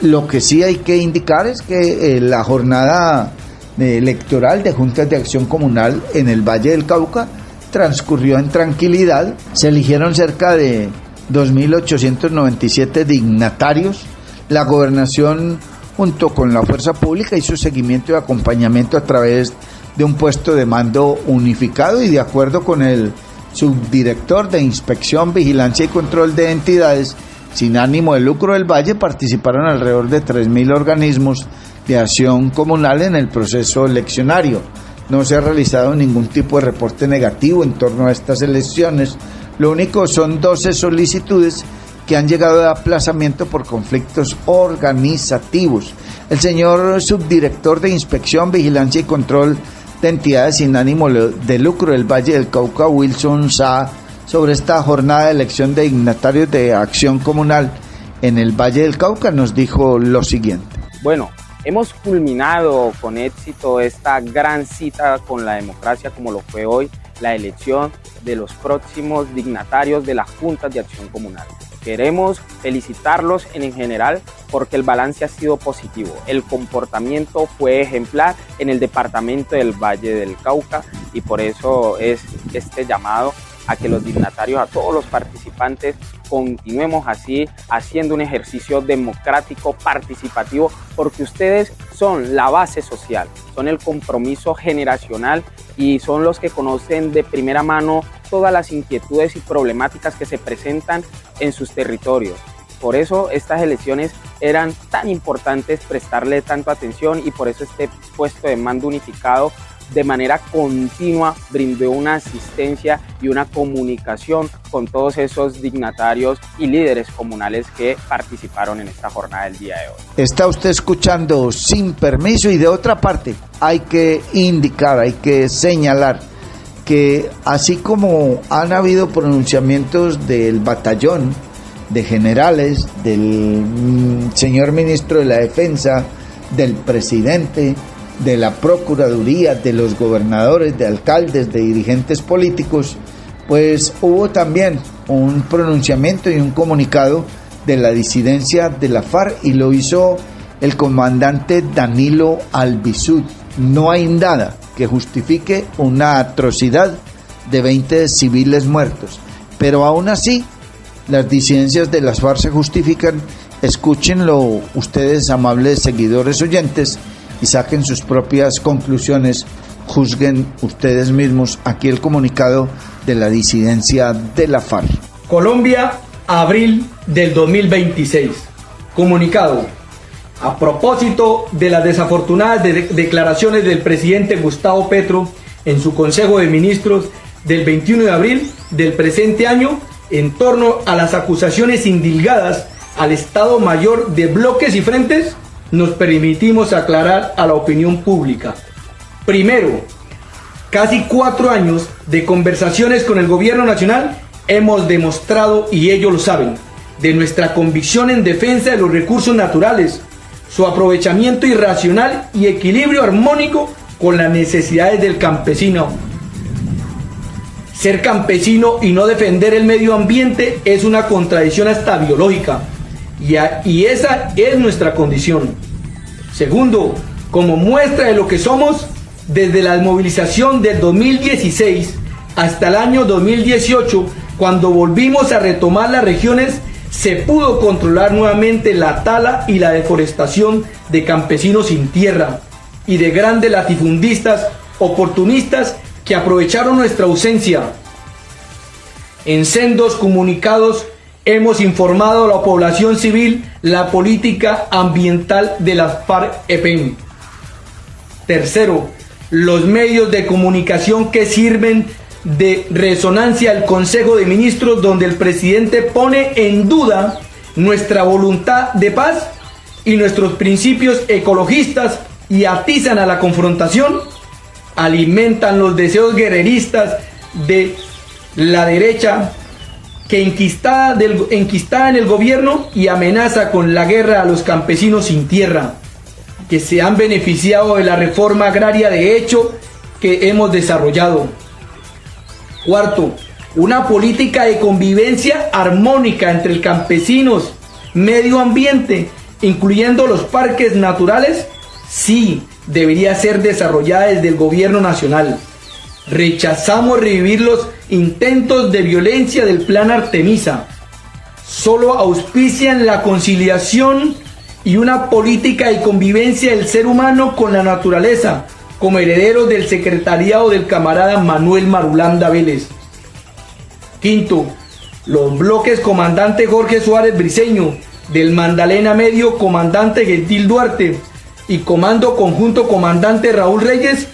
Lo que sí hay que indicar es que la jornada electoral de juntas de acción comunal en el Valle del Cauca transcurrió en tranquilidad. Se eligieron cerca de 2.897 dignatarios. La gobernación, junto con la fuerza pública, hizo seguimiento y acompañamiento a través de un puesto de mando unificado, y de acuerdo con el subdirector de Inspección, Vigilancia y Control de Entidades sin ánimo de lucro del Valle, participaron alrededor de 3.000 organismos de acción comunal en el proceso eleccionario. No se ha realizado ningún tipo de reporte negativo en torno a estas elecciones. Lo único son 12 solicitudes que han llegado de aplazamiento por conflictos organizativos. El señor subdirector de Inspección, Vigilancia y Control de Entidades sin ánimo de lucro del Valle del Cauca, Wilson Sá, sobre esta jornada de elección de dignatarios de acción comunal en el Valle del Cauca, nos dijo lo siguiente. Bueno, hemos culminado con éxito esta gran cita con la democracia, como lo fue hoy la elección de los próximos dignatarios de las juntas de acción comunal. Queremos felicitarlos en general porque el balance ha sido positivo. El comportamiento fue ejemplar en el departamento del Valle del Cauca, y por eso es este llamado a que los dignatarios, a todos los participantes, continuemos así haciendo un ejercicio democrático, participativo, porque ustedes son la base social, son el compromiso generacional y son los que conocen de primera mano todas las inquietudes y problemáticas que se presentan en sus territorios. Por eso estas elecciones eran tan importantes, prestarle tanta atención, y por eso este puesto de mando unificado de manera continua brindó una asistencia y una comunicación con todos esos dignatarios y líderes comunales que participaron en esta jornada del día de hoy. Está usted escuchando Sin Permiso, y de otra parte hay que indicar, hay que señalar que así como han habido pronunciamientos del batallón, de generales, del señor ministro de la Defensa, del presidente, de la Procuraduría, de los gobernadores, de alcaldes, de dirigentes políticos, pues hubo también un pronunciamiento y un comunicado de la disidencia de la FARC, y lo hizo el comandante Danilo Albizu. No hay nada que justifique una atrocidad de 20 civiles muertos, pero aún así las disidencias de las FARC se justifican. Escúchenlo ustedes, amables seguidores oyentes, y saquen sus propias conclusiones, juzguen ustedes mismos. Aquí el comunicado de la disidencia de la FARC. Colombia, abril del 2026. Comunicado. A propósito de las desafortunadas declaraciones del presidente Gustavo Petro en su Consejo de Ministros del 21 de abril del presente año en torno a las acusaciones indilgadas al Estado Mayor de bloques y frentes, nos permitimos aclarar a la opinión pública. Primero, casi 4 años de conversaciones con el gobierno nacional hemos demostrado, y ellos lo saben, de nuestra convicción en defensa de los recursos naturales, su aprovechamiento irracional y equilibrio armónico con las necesidades del campesino. Ser campesino y no defender el medio ambiente es una contradicción hasta biológica. Y esa es nuestra condición. Segundo, como muestra de lo que somos, desde la movilización del 2016 hasta el año 2018, cuando volvimos a retomar las regiones, se pudo controlar nuevamente la tala y la deforestación de campesinos sin tierra y de grandes latifundistas oportunistas que aprovecharon nuestra ausencia. En sendos comunicados hemos informado a la población civil la política ambiental de las FARC-EP. Tercero, los medios de comunicación que sirven de resonancia al Consejo de Ministros, donde el presidente pone en duda nuestra voluntad de paz y nuestros principios ecologistas y atizan a la confrontación, alimentan los deseos guerreristas de la derecha que enquistada en el gobierno y amenaza con la guerra a los campesinos sin tierra, que se han beneficiado de la reforma agraria de hecho que hemos desarrollado. Cuarto, una política de convivencia armónica entre el campesinos, medio ambiente, incluyendo los parques naturales, sí, debería ser desarrollada desde el gobierno nacional. Rechazamos revivir los intentos de violencia del Plan Artemisa. Solo auspician la conciliación y una política de convivencia del ser humano con la naturaleza, como herederos del secretariado del camarada Manuel Marulanda Vélez. Quinto, los bloques comandante Jorge Suárez Briceño, del Magdalena Medio comandante Gentil Duarte y comando conjunto comandante Raúl Reyes,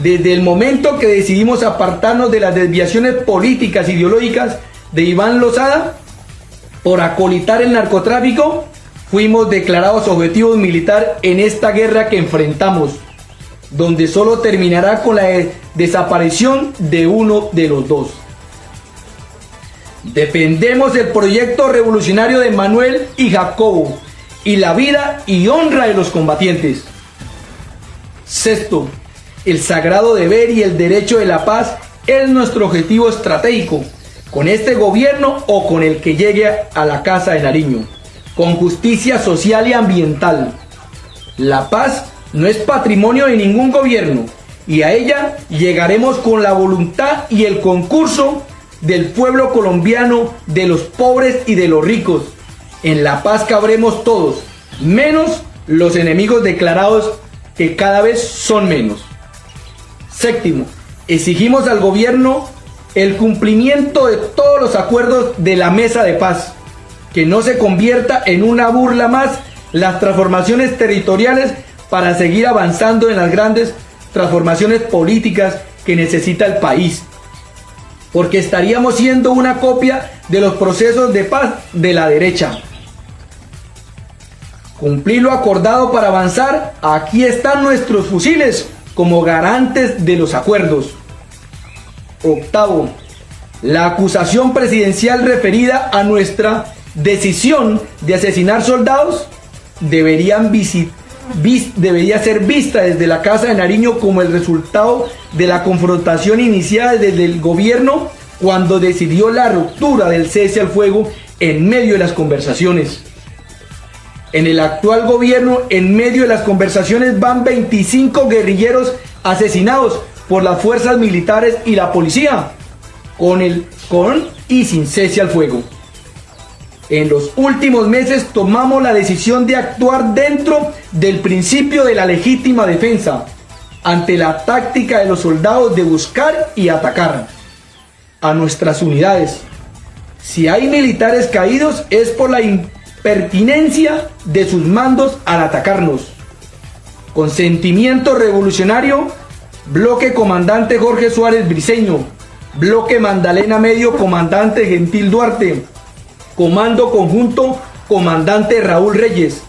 desde el momento que decidimos apartarnos de las desviaciones políticas ideológicas de Iván Lozada por acolitar el narcotráfico, fuimos declarados objetivos militar en esta guerra que enfrentamos, donde solo terminará con la desaparición de uno de los dos. Defendemos el proyecto revolucionario de Manuel y Jacobo y la vida y honra de los combatientes. Sexto, el sagrado deber y el derecho de la paz es nuestro objetivo estratégico, con este gobierno o con el que llegue a la Casa de Nariño, con justicia social y ambiental. La paz no es patrimonio de ningún gobierno y a ella llegaremos con la voluntad y el concurso del pueblo colombiano, de los pobres y de los ricos. En la paz cabremos todos, menos los enemigos declarados, que cada vez son menos. Séptimo, exigimos al gobierno el cumplimiento de todos los acuerdos de la mesa de paz, que no se convierta en una burla más las transformaciones territoriales para seguir avanzando en las grandes transformaciones políticas que necesita el país, porque estaríamos siendo una copia de los procesos de paz de la derecha. Cumplir lo acordado para avanzar, aquí están nuestros fusiles como garantes de los acuerdos. Octavo, la acusación presidencial referida a nuestra decisión de asesinar soldados debería ser vista desde la Casa de Nariño como el resultado de la confrontación iniciada desde el gobierno cuando decidió la ruptura del cese al fuego en medio de las conversaciones. En el actual gobierno, en medio de las conversaciones, van 25 guerrilleros asesinados por las fuerzas militares y la policía, con y sin cese al fuego. En los últimos meses tomamos la decisión de actuar dentro del principio de la legítima defensa, ante la táctica de los soldados de buscar y atacar a nuestras unidades. Si hay militares caídos es por la impertinencia de sus mandos al atacarnos. Con sentimiento revolucionario, bloque comandante Jorge Suárez Briceño, bloque Magdalena Medio comandante Gentil Duarte, comando conjunto comandante Raúl Reyes,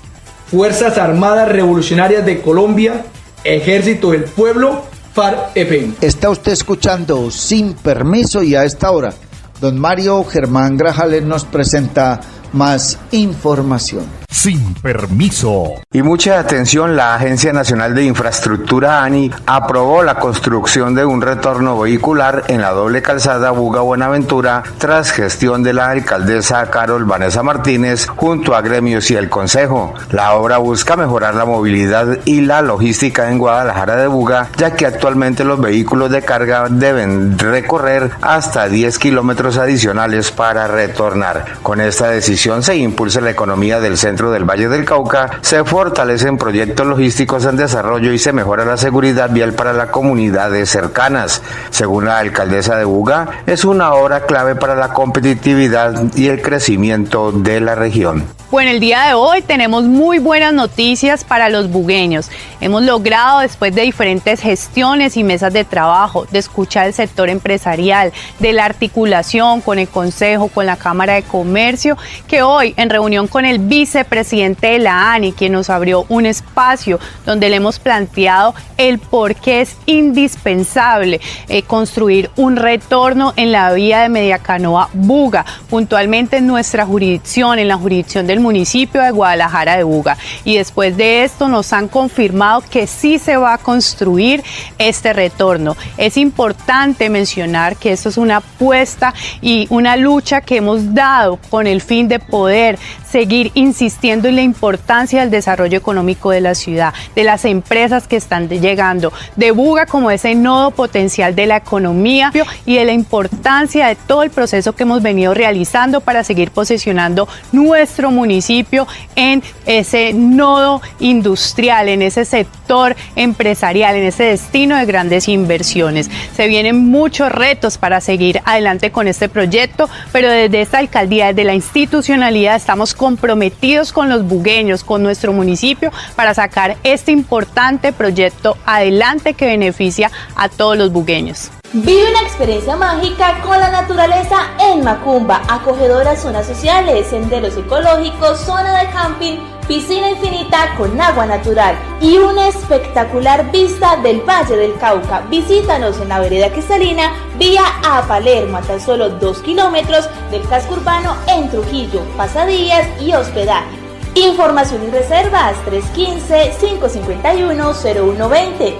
Fuerzas Armadas Revolucionarias de Colombia, Ejército del Pueblo, FARC-EP. Está usted escuchando Sin Permiso y a esta hora, don Mario Germán Grajales nos presenta más información. Sin permiso. Y mucha atención, la Agencia Nacional de Infraestructura ANI aprobó la construcción de un retorno vehicular en la doble calzada Buga-Buenaventura tras gestión de la alcaldesa Carol Vanessa Martínez junto a gremios y el Consejo. La obra busca mejorar la movilidad y la logística en Guadalajara de Buga, ya que actualmente los vehículos de carga deben recorrer hasta 10 kilómetros adicionales para retornar. Con esta decisión se impulsa la economía del centro del Valle del Cauca, se fortalecen proyectos logísticos en desarrollo y se mejora la seguridad vial para las comunidades cercanas. Según la alcaldesa de Buga, es una obra clave para la competitividad y el crecimiento de la región. Bueno, el día de hoy tenemos muy buenas noticias para los bugueños. Hemos logrado, después de diferentes gestiones y mesas de trabajo, de escuchar el sector empresarial, de la articulación con el Consejo, con la Cámara de Comercio, que hoy, en reunión con el vicepresidente de la ANI, quien nos abrió un espacio donde le hemos planteado el por qué es indispensable construir un retorno en la vía de Mediacanoa-Buga, puntualmente en nuestra jurisdicción, en la jurisdicción del municipio de Guadalajara de Buga. Y después de esto nos han confirmado que sí se va a construir este retorno. Es importante mencionar que esto es una apuesta y una lucha que hemos dado con el fin de poder seguir insistiendo en la importancia del desarrollo económico de la ciudad, de las empresas que están llegando, de Buga como ese nodo potencial de la economía y de la importancia de todo el proceso que hemos venido realizando para seguir posicionando nuestro municipio en ese nodo industrial, en ese sector empresarial, en ese destino de grandes inversiones. Se vienen muchos retos para seguir adelante con este proyecto, pero desde esta alcaldía, desde la institucionalidad, estamos comprometidos con los bugueños, con nuestro municipio, para sacar este importante proyecto adelante que beneficia a todos los bugueños. Vive una experiencia mágica con la naturaleza en Macumba, acogedoras zonas sociales, senderos ecológicos, zona de camping, piscina infinita con agua natural y una espectacular vista del Valle del Cauca. Visítanos en la vereda Cristalina, vía a Palermo, a tan solo 2 kilómetros del casco urbano en Trujillo, pasadías y hospedaje. Información y reservas 315-551-0120,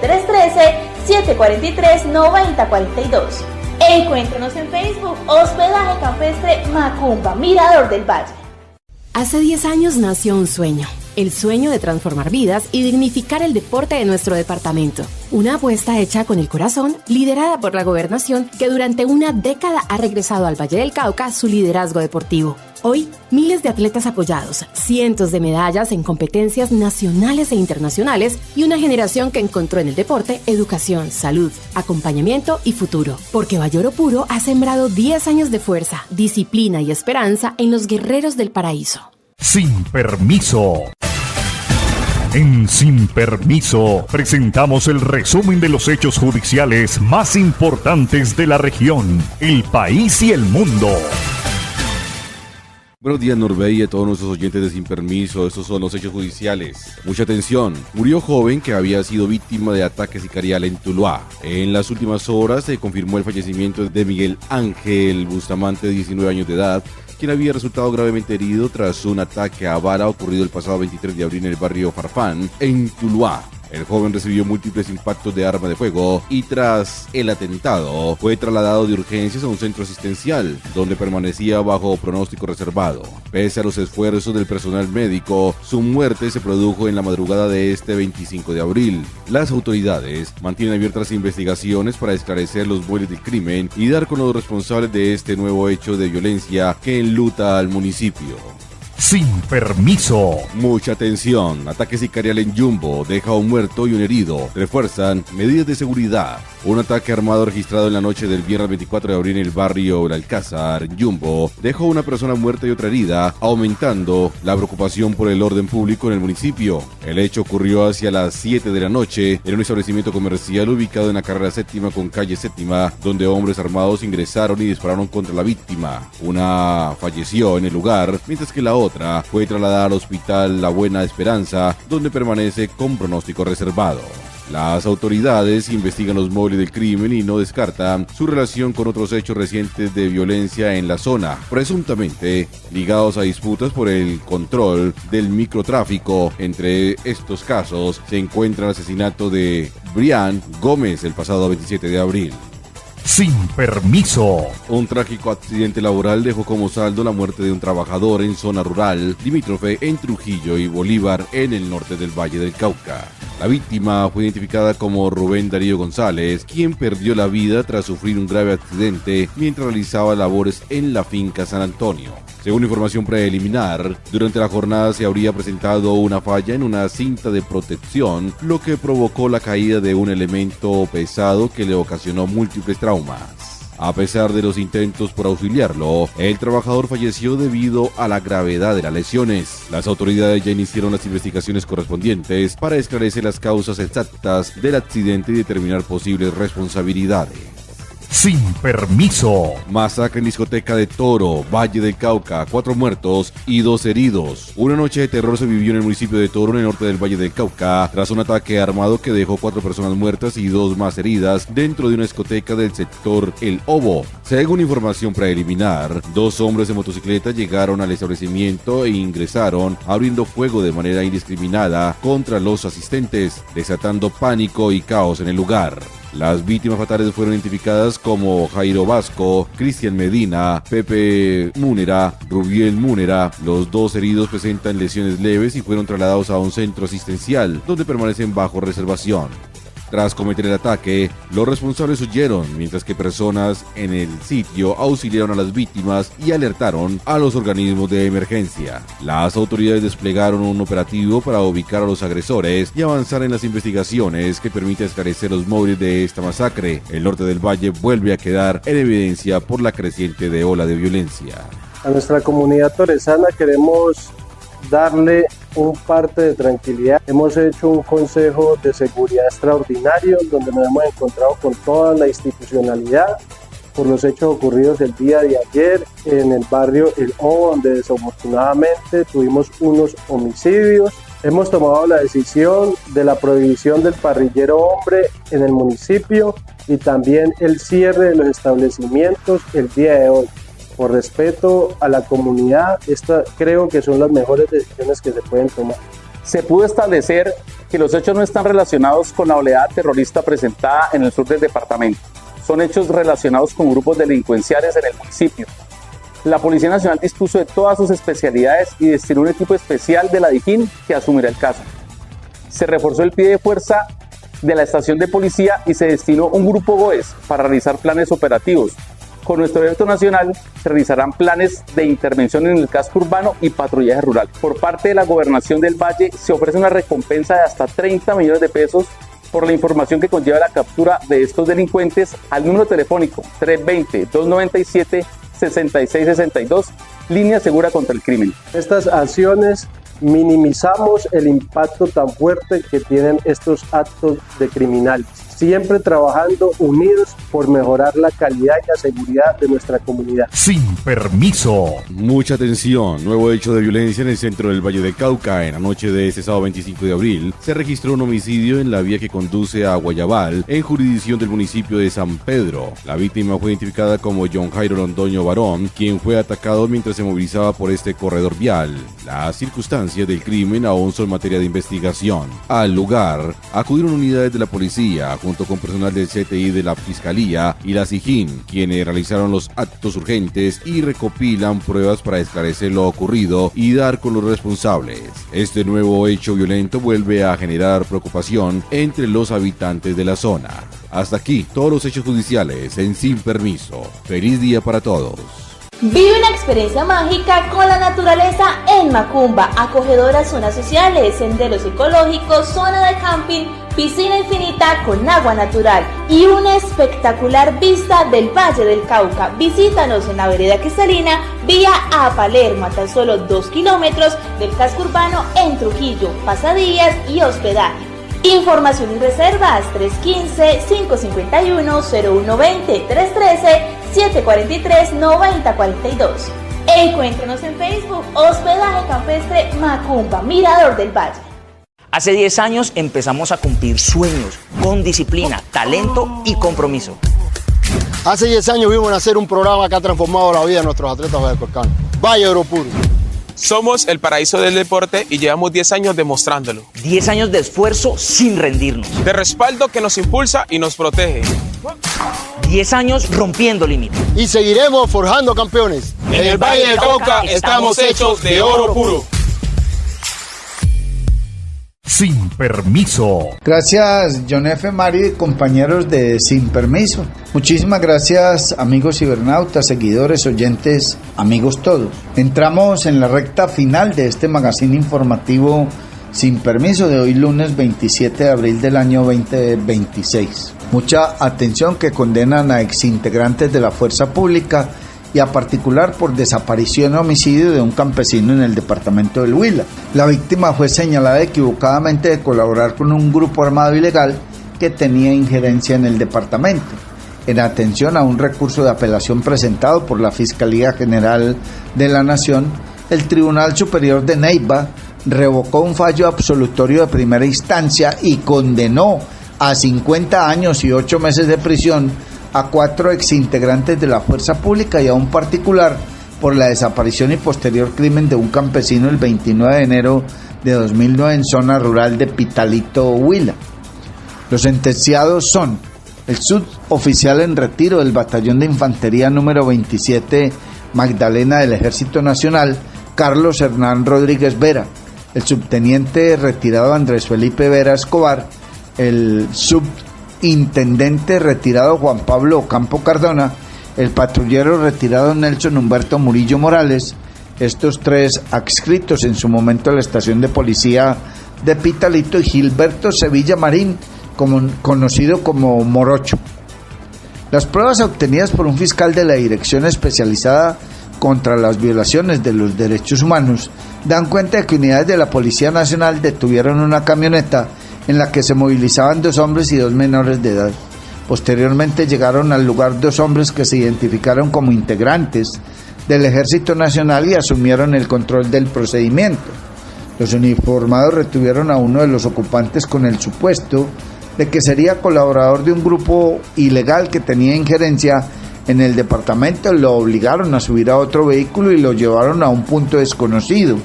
313-743-9042. Encuéntranos en Facebook, Hospedaje Campestre Macumba, Mirador del Valle. Hace 10 años nació un sueño, el sueño de transformar vidas y dignificar el deporte de nuestro departamento. Una apuesta hecha con el corazón, liderada por la gobernación, que durante una década ha regresado al Valle del Cauca su liderazgo deportivo. Hoy, miles de atletas apoyados, cientos de medallas en competencias nacionales e internacionales y una generación que encontró en el deporte educación, salud, acompañamiento y futuro. Porque Valle Oro Puro ha sembrado 10 años de fuerza, disciplina y esperanza en los guerreros del paraíso. Sin permiso. En Sin Permiso presentamos el resumen de los hechos judiciales más importantes de la región, el país y el mundo. Buenos días, Norbey, y a todos nuestros oyentes de Sin Permiso. Estos son los hechos judiciales. Mucha atención. Murió joven que había sido víctima de ataque sicarial en Tuluá. En las últimas horas se confirmó el fallecimiento de Miguel Ángel Bustamante, de 19 años de edad, quien había resultado gravemente herido tras un ataque a bala ocurrido el pasado 23 de abril en el barrio Farfán, en Tuluá. El joven recibió múltiples impactos de arma de fuego y tras el atentado fue trasladado de urgencias a un centro asistencial donde permanecía bajo pronóstico reservado. Pese a los esfuerzos del personal médico, su muerte se produjo en la madrugada de este 25 de abril. Las autoridades mantienen abiertas investigaciones para esclarecer los muelles del crimen y dar con los responsables de este nuevo hecho de violencia que enluta al municipio. Sin permiso. Mucha atención. Ataque sicarial en Yumbo deja un muerto y un herido. Refuerzan medidas de seguridad. Un ataque armado registrado en la noche del viernes 24 de abril en el barrio El Alcázar, en Yumbo, dejó una persona muerta y otra herida, aumentando la preocupación por el orden público en el municipio. El hecho ocurrió hacia las 7 de la noche en un establecimiento comercial ubicado en la carrera séptima con calle séptima, donde hombres armados ingresaron y dispararon contra la víctima. Una falleció en el lugar, mientras que la otra fue trasladada al hospital La Buena Esperanza, donde permanece con pronóstico reservado. Las autoridades investigan los móviles del crimen y no descartan su relación con otros hechos recientes de violencia en la zona, presuntamente ligados a disputas por el control del microtráfico. Entre estos casos se encuentra el asesinato de Brian Gómez el pasado 27 de abril. Sin permiso. Un trágico accidente laboral dejó como saldo la muerte de un trabajador en zona rural limítrofe en Trujillo y Bolívar, en el norte del Valle del Cauca. La víctima fue identificada como Rubén Darío González, quien perdió la vida tras sufrir un grave accidente mientras realizaba labores en la finca San Antonio. Según información preliminar, durante la jornada se habría presentado una falla en una cinta de protección, lo que provocó la caída de un elemento pesado que le ocasionó múltiples traumas. A pesar de los intentos por auxiliarlo, el trabajador falleció debido a la gravedad de las lesiones. Las autoridades ya iniciaron las investigaciones correspondientes para esclarecer las causas exactas del accidente y determinar posibles responsabilidades. Sin permiso. Masacre en discoteca de Toro, Valle del Cauca, 4 muertos y 2 heridos. Una noche de terror se vivió en el municipio de Toro, en el norte del Valle del Cauca, tras un ataque armado que dejó 4 personas muertas y 2 más heridas dentro de una discoteca del sector El Obo. Según información preliminar, 2 hombres de motocicleta llegaron al establecimiento e ingresaron abriendo fuego de manera indiscriminada contra los asistentes, desatando pánico y caos en el lugar. Las víctimas fatales fueron identificadas como Jairo Vasco, Cristian Medina, Pepe Múnera, Rubiel Múnera. Los 2 heridos presentan lesiones leves y fueron trasladados a un centro asistencial, donde permanecen bajo reservación. Tras cometer el ataque, los responsables huyeron, mientras que personas en el sitio auxiliaron a las víctimas y alertaron a los organismos de emergencia. Las autoridades desplegaron un operativo para ubicar a los agresores y avanzar en las investigaciones que permiten esclarecer los móviles de esta masacre. El norte del valle vuelve a quedar en evidencia por la creciente ola de violencia. A nuestra comunidad torresana queremos darle un parte de tranquilidad. Hemos hecho un consejo de seguridad extraordinario donde nos hemos encontrado con toda la institucionalidad por los hechos ocurridos el día de ayer en el barrio El Obo, donde desafortunadamente tuvimos unos homicidios. Hemos tomado la decisión de la prohibición del parrillero hombre en el municipio y también el cierre de los establecimientos el día de hoy. Por respeto a la comunidad, creo que son las mejores decisiones que se pueden tomar. Se pudo establecer que los hechos no están relacionados con la oleada terrorista presentada en el sur del departamento. Son hechos relacionados con grupos delincuenciales en el municipio. La Policía Nacional dispuso de todas sus especialidades y destinó un equipo especial de la DIJÍN que asumirá el caso. Se reforzó el pie de fuerza de la estación de policía y se destinó un grupo GOES para realizar planes operativos. Con nuestro evento nacional se realizarán planes de intervención en el casco urbano y patrullaje rural. Por parte de la Gobernación del Valle se ofrece una recompensa de hasta 30 millones de pesos por la información que conlleva la captura de estos delincuentes al número telefónico 320-297-6662, línea segura contra el crimen. Estas acciones minimizamos el impacto tan fuerte que tienen estos actos de criminales, siempre trabajando unidos por mejorar la calidad y la seguridad de nuestra comunidad. Sin permiso. Mucha atención, nuevo hecho de violencia en el centro del Valle del Cauca. En la noche de este sábado 25 de abril se registró un homicidio en la vía que conduce a Guayabal, en jurisdicción del municipio de San Pedro. La víctima fue identificada como John Jairo Londoño Barón, quien fue atacado mientras se movilizaba por este corredor vial. Las circunstancias del crimen aún son materia de investigación. Al lugar acudieron unidades de la policía junto con personal del CTI de la Fiscalía y la SIJÍN, quienes realizaron los actos urgentes y recopilan pruebas para esclarecer lo ocurrido y dar con los responsables. Este nuevo hecho violento vuelve a generar preocupación entre los habitantes de la zona. Hasta aquí todos los hechos judiciales en Sin Permiso. Feliz día para todos. Vive una experiencia mágica con la naturaleza en Macumba, acogedoras zonas sociales, senderos ecológicos, zona de camping, piscina infinita con agua natural y una espectacular vista del Valle del Cauca. Visítanos en la vereda Cristalina, vía a Palermo, a tan solo 2 kilómetros del casco urbano en Trujillo, pasadías y hospedaje. Información y reservas 315-551-0120, 313-743-9042. Encuéntrenos en Facebook, Hospedaje Campestre Macumba, Mirador del Valle. Hace 10 años empezamos a cumplir sueños con disciplina, talento y compromiso. Hace 10 años vimos nacer un programa que ha transformado la vida de nuestros atletas vallecolcanos. Valle Oro Puro. Somos el paraíso del deporte y llevamos 10 años demostrándolo. 10 años de esfuerzo sin rendirnos. De respaldo que nos impulsa y nos protege. 10 años rompiendo límites. Y seguiremos forjando campeones. En el Valle del Cauca estamos hechos de oro puro. Sin permiso. Gracias, John F. Mario y compañeros de Sin Permiso. Muchísimas gracias, amigos cibernautas, seguidores, oyentes, amigos todos. Entramos en la recta final de este magazine informativo Sin Permiso de hoy, lunes 27 de abril del año 2026. Mucha atención que condenan a exintegrantes de la fuerza pública y a particular por desaparición o homicidio de un campesino en el departamento del Huila. La víctima fue señalada equivocadamente de colaborar con un grupo armado ilegal que tenía injerencia en el departamento. En atención a un recurso de apelación presentado por la Fiscalía General de la Nación, el Tribunal Superior de Neiva revocó un fallo absolutorio de primera instancia y condenó a 50 años y 8 meses de prisión a 4 exintegrantes de la fuerza pública y a un particular por la desaparición y posterior crimen de un campesino el 29 de enero de 2009 en zona rural de Pitalito, Huila. Los sentenciados son el suboficial en retiro del Batallón de Infantería número 27 Magdalena del Ejército Nacional, Carlos Hernán Rodríguez Vera, el subteniente retirado Andrés Felipe Vera Escobar, el subintendente retirado Juan Pablo Ocampo Cardona, el patrullero retirado Nelson Humberto Murillo Morales, estos 3 adscritos en su momento a la estación de policía de Pitalito, y Gilberto Sevilla Marín, conocido como Morocho. Las pruebas obtenidas por un fiscal de la Dirección Especializada contra las Violaciones de los Derechos Humanos dan cuenta de que unidades de la Policía Nacional detuvieron una camioneta en la que se movilizaban 2 hombres y 2 menores de edad. Posteriormente llegaron al lugar 2 hombres que se identificaron como integrantes del Ejército Nacional y asumieron el control del procedimiento. Los uniformados retuvieron a uno de los ocupantes con el supuesto de que sería colaborador de un grupo ilegal que tenía injerencia en el departamento. Lo obligaron a subir a otro vehículo y lo llevaron a un punto desconocido.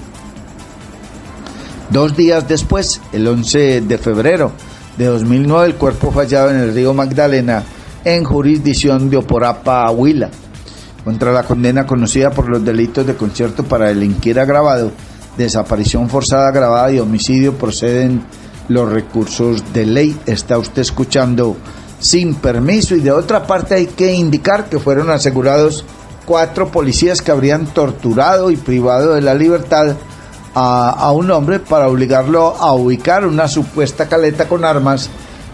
2 días después, el 11 de febrero de 2009, el cuerpo fue hallado en el río Magdalena, en jurisdicción de Oporapa, Huila. Contra la condena conocida por los delitos de concierto para delinquir agravado, desaparición forzada agravada y homicidio proceden los recursos de ley. Está usted escuchando Sin Permiso. Y de otra parte hay que indicar que fueron asegurados 4 policías que habrían torturado y privado de la libertad a un hombre para obligarlo a ubicar una supuesta caleta con armas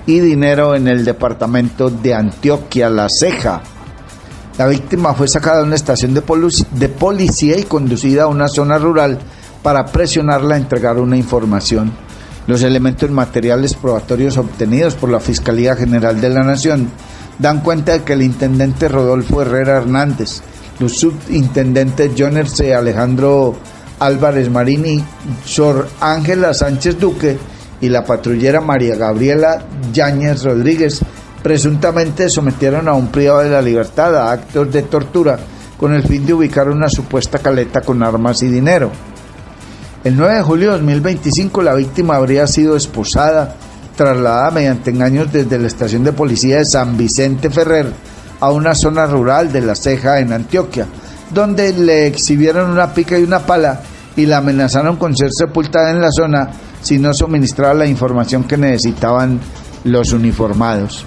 y dinero en el departamento de Antioquia, La Ceja. La víctima fue sacada de una estación de policía y conducida a una zona rural para presionarla a entregar una información. Los elementos materiales probatorios obtenidos por la Fiscalía General de la Nación dan cuenta de que el intendente Rodolfo Herrera Hernández, los subintendentes Jonerse Alejandro Álvarez Marín y Sor Ángela Sánchez Duque y la patrullera María Gabriela Yáñez Rodríguez presuntamente sometieron a un privado de la libertad a actos de tortura con el fin de ubicar una supuesta caleta con armas y dinero. El 9 de julio de 2025 la víctima habría sido esposada, trasladada mediante engaños desde la estación de policía de San Vicente Ferrer a una zona rural de La Ceja en Antioquia, donde le exhibieron una pica y una pala y la amenazaron con ser sepultada en la zona si no suministraba la información que necesitaban los uniformados.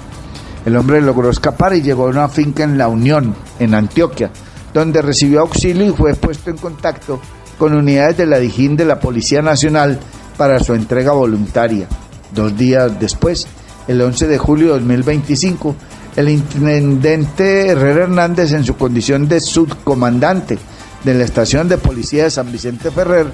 El hombre logró escapar y llegó a una finca en La Unión, en Antioquia, donde recibió auxilio y fue puesto en contacto con unidades de la Dijín de la Policía Nacional para su entrega voluntaria. 2 días después, el 11 de julio de 2025, el intendente Herrera Hernández, en su condición de subcomandante de la estación de policía de San Vicente Ferrer,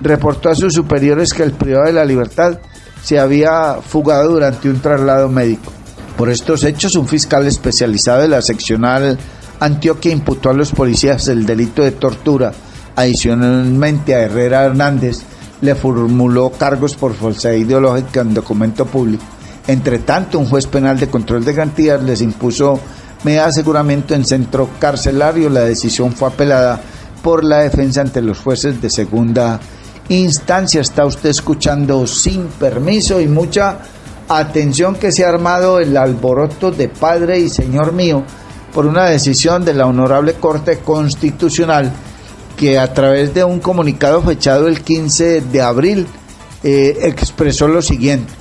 reportó a sus superiores que el privado de la libertad se había fugado durante un traslado médico. Por estos hechos, un fiscal especializado de la seccional Antioquia imputó a los policías el delito de tortura. Adicionalmente, a Herrera Hernández le formuló cargos por falsedad ideológica en documento público. Entre tanto, un juez penal de control de garantías les impuso medida de aseguramiento en centro carcelario. La decisión fue apelada por la defensa ante los jueces de segunda instancia. Está usted escuchando Sin Permiso, y mucha atención que se ha armado el alboroto de padre y señor mío por una decisión de la Honorable Corte Constitucional que, a través de un comunicado fechado el 15 de abril, expresó lo siguiente.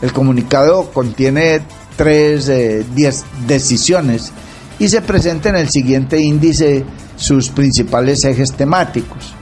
El comunicado contiene 3 decisiones y se presenta en el siguiente índice sus principales ejes temáticos.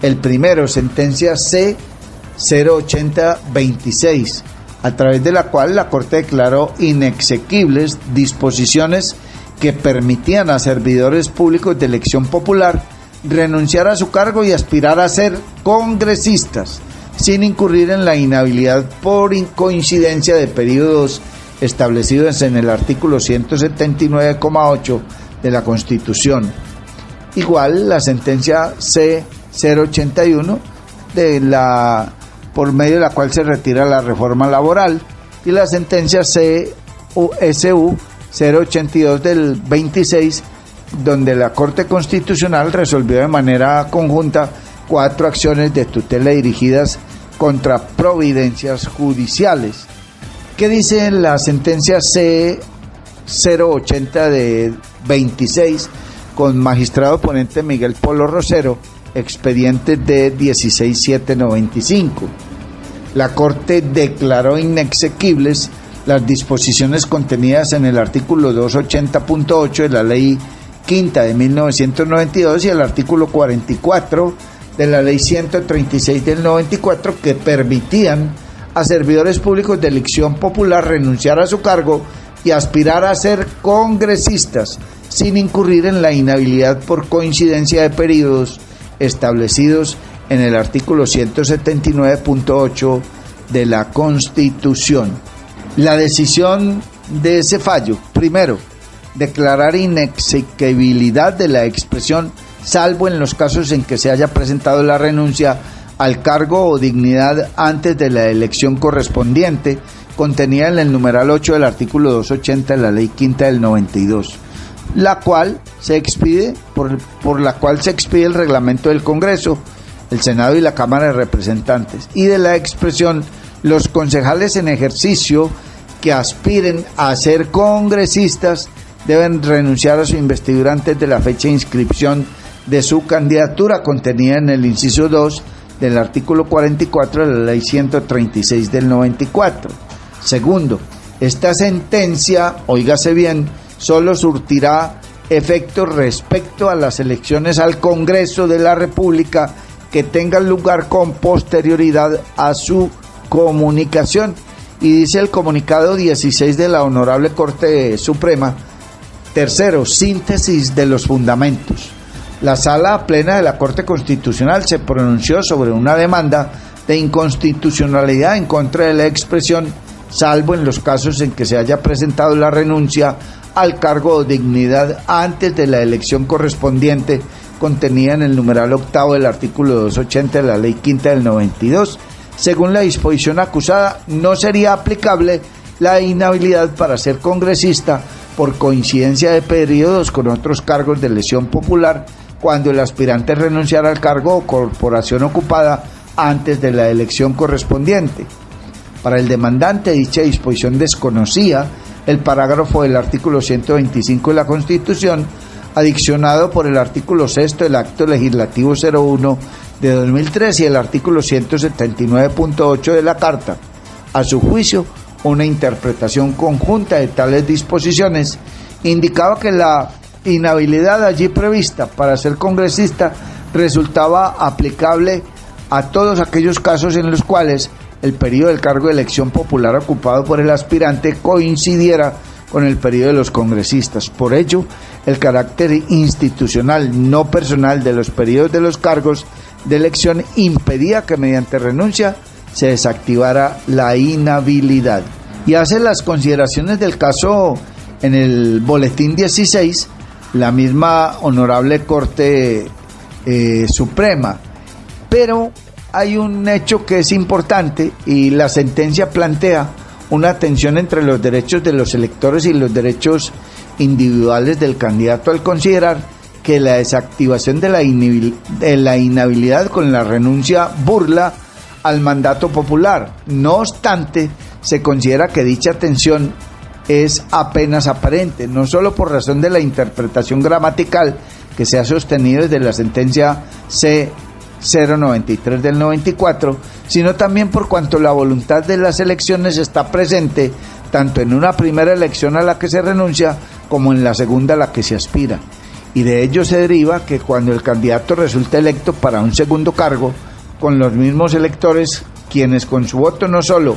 El primero, sentencia C-08026, a través de la cual la Corte declaró inexequibles disposiciones que permitían a servidores públicos de elección popular renunciar a su cargo y aspirar a ser congresistas, sin incurrir en la inhabilidad por coincidencia de periodos establecidos en el artículo 179,8 de la Constitución. Igual la sentencia C-081 por medio de la cual se retira la reforma laboral, y la sentencia CSU 082 del 26, donde la Corte Constitucional resolvió de manera conjunta 4 acciones de tutela dirigidas contra providencias judiciales. ¿Qué dice la sentencia C080 de 26 con magistrado ponente Miguel Polo Rosero, expediente de 16795? La Corte declaró inexequibles las disposiciones contenidas en el artículo 280.8 de la Ley Quinta de 1992 y el artículo 44 de la Ley 136 del 94, que permitían a servidores públicos de elección popular renunciar a su cargo y aspirar a ser congresistas sin incurrir en la inhabilidad por coincidencia de periodos establecidos en el artículo 179.8 de la Constitución. La decisión de ese fallo, primero, declarar inexequibilidad de la expresión salvo en los casos en que se haya presentado la renuncia al cargo o dignidad antes de la elección correspondiente, contenida en el numeral 8 del artículo 280 de la Ley Quinta del 92, la cual se expide por la cual se expide el reglamento del Congreso, el Senado y la Cámara de Representantes, y de la expresión los concejales en ejercicio que aspiren a ser congresistas deben renunciar a su investidura antes de la fecha de inscripción de su candidatura, contenida en el inciso 2 del artículo 44 de la Ley 136 del 94. Segundo, esta sentencia, óigase bien, solo surtirá efecto respecto a las elecciones al Congreso de la República que tengan lugar con posterioridad a su comunicación. Y dice el comunicado 16 de la Honorable Corte Suprema: tercero, síntesis de los fundamentos. La Sala Plena de la Corte Constitucional se pronunció sobre una demanda de inconstitucionalidad en contra de la expresión salvo en los casos en que se haya presentado la renuncia al cargo o dignidad antes de la elección correspondiente, contenida en el numeral 8 del artículo 280 de la Ley Quinta del 92. Según la disposición acusada, no sería aplicable la inhabilidad para ser congresista por coincidencia de periodos con otros cargos de elección popular cuando el aspirante renunciara al cargo o corporación ocupada antes de la elección correspondiente. Para el demandante, dicha disposición desconocía el parágrafo del artículo 125 de la Constitución, adicionado por el artículo 6 del Acto Legislativo 01 de 2003 y el artículo 179.8 de la Carta. A su juicio, una interpretación conjunta de tales disposiciones indicaba que la inhabilidad allí prevista para ser congresista resultaba aplicable a todos aquellos casos en los cuales el periodo del cargo de elección popular ocupado por el aspirante coincidiera con el periodo de los congresistas. Por ello, el carácter institucional, no personal, de los periodos de los cargos de elección impedía que mediante renuncia se desactivara la inhabilidad. Y hace las consideraciones del caso en el boletín 16, la misma Honorable Corte Suprema. Pero hay un hecho que es importante y la sentencia plantea una tensión entre los derechos de los electores y los derechos individuales del candidato al considerar que la desactivación de la inhabilidad con la renuncia burla al mandato popular. No obstante, se considera que dicha tensión es apenas aparente, no solo por razón de la interpretación gramatical que se ha sostenido desde la sentencia C-093 del 94, sino también por cuanto la voluntad de las elecciones está presente tanto en una primera elección a la que se renuncia como en la segunda a la que se aspira. Y de ello se deriva que cuando el candidato resulta electo para un segundo cargo, con los mismos electores, quienes con su voto no solo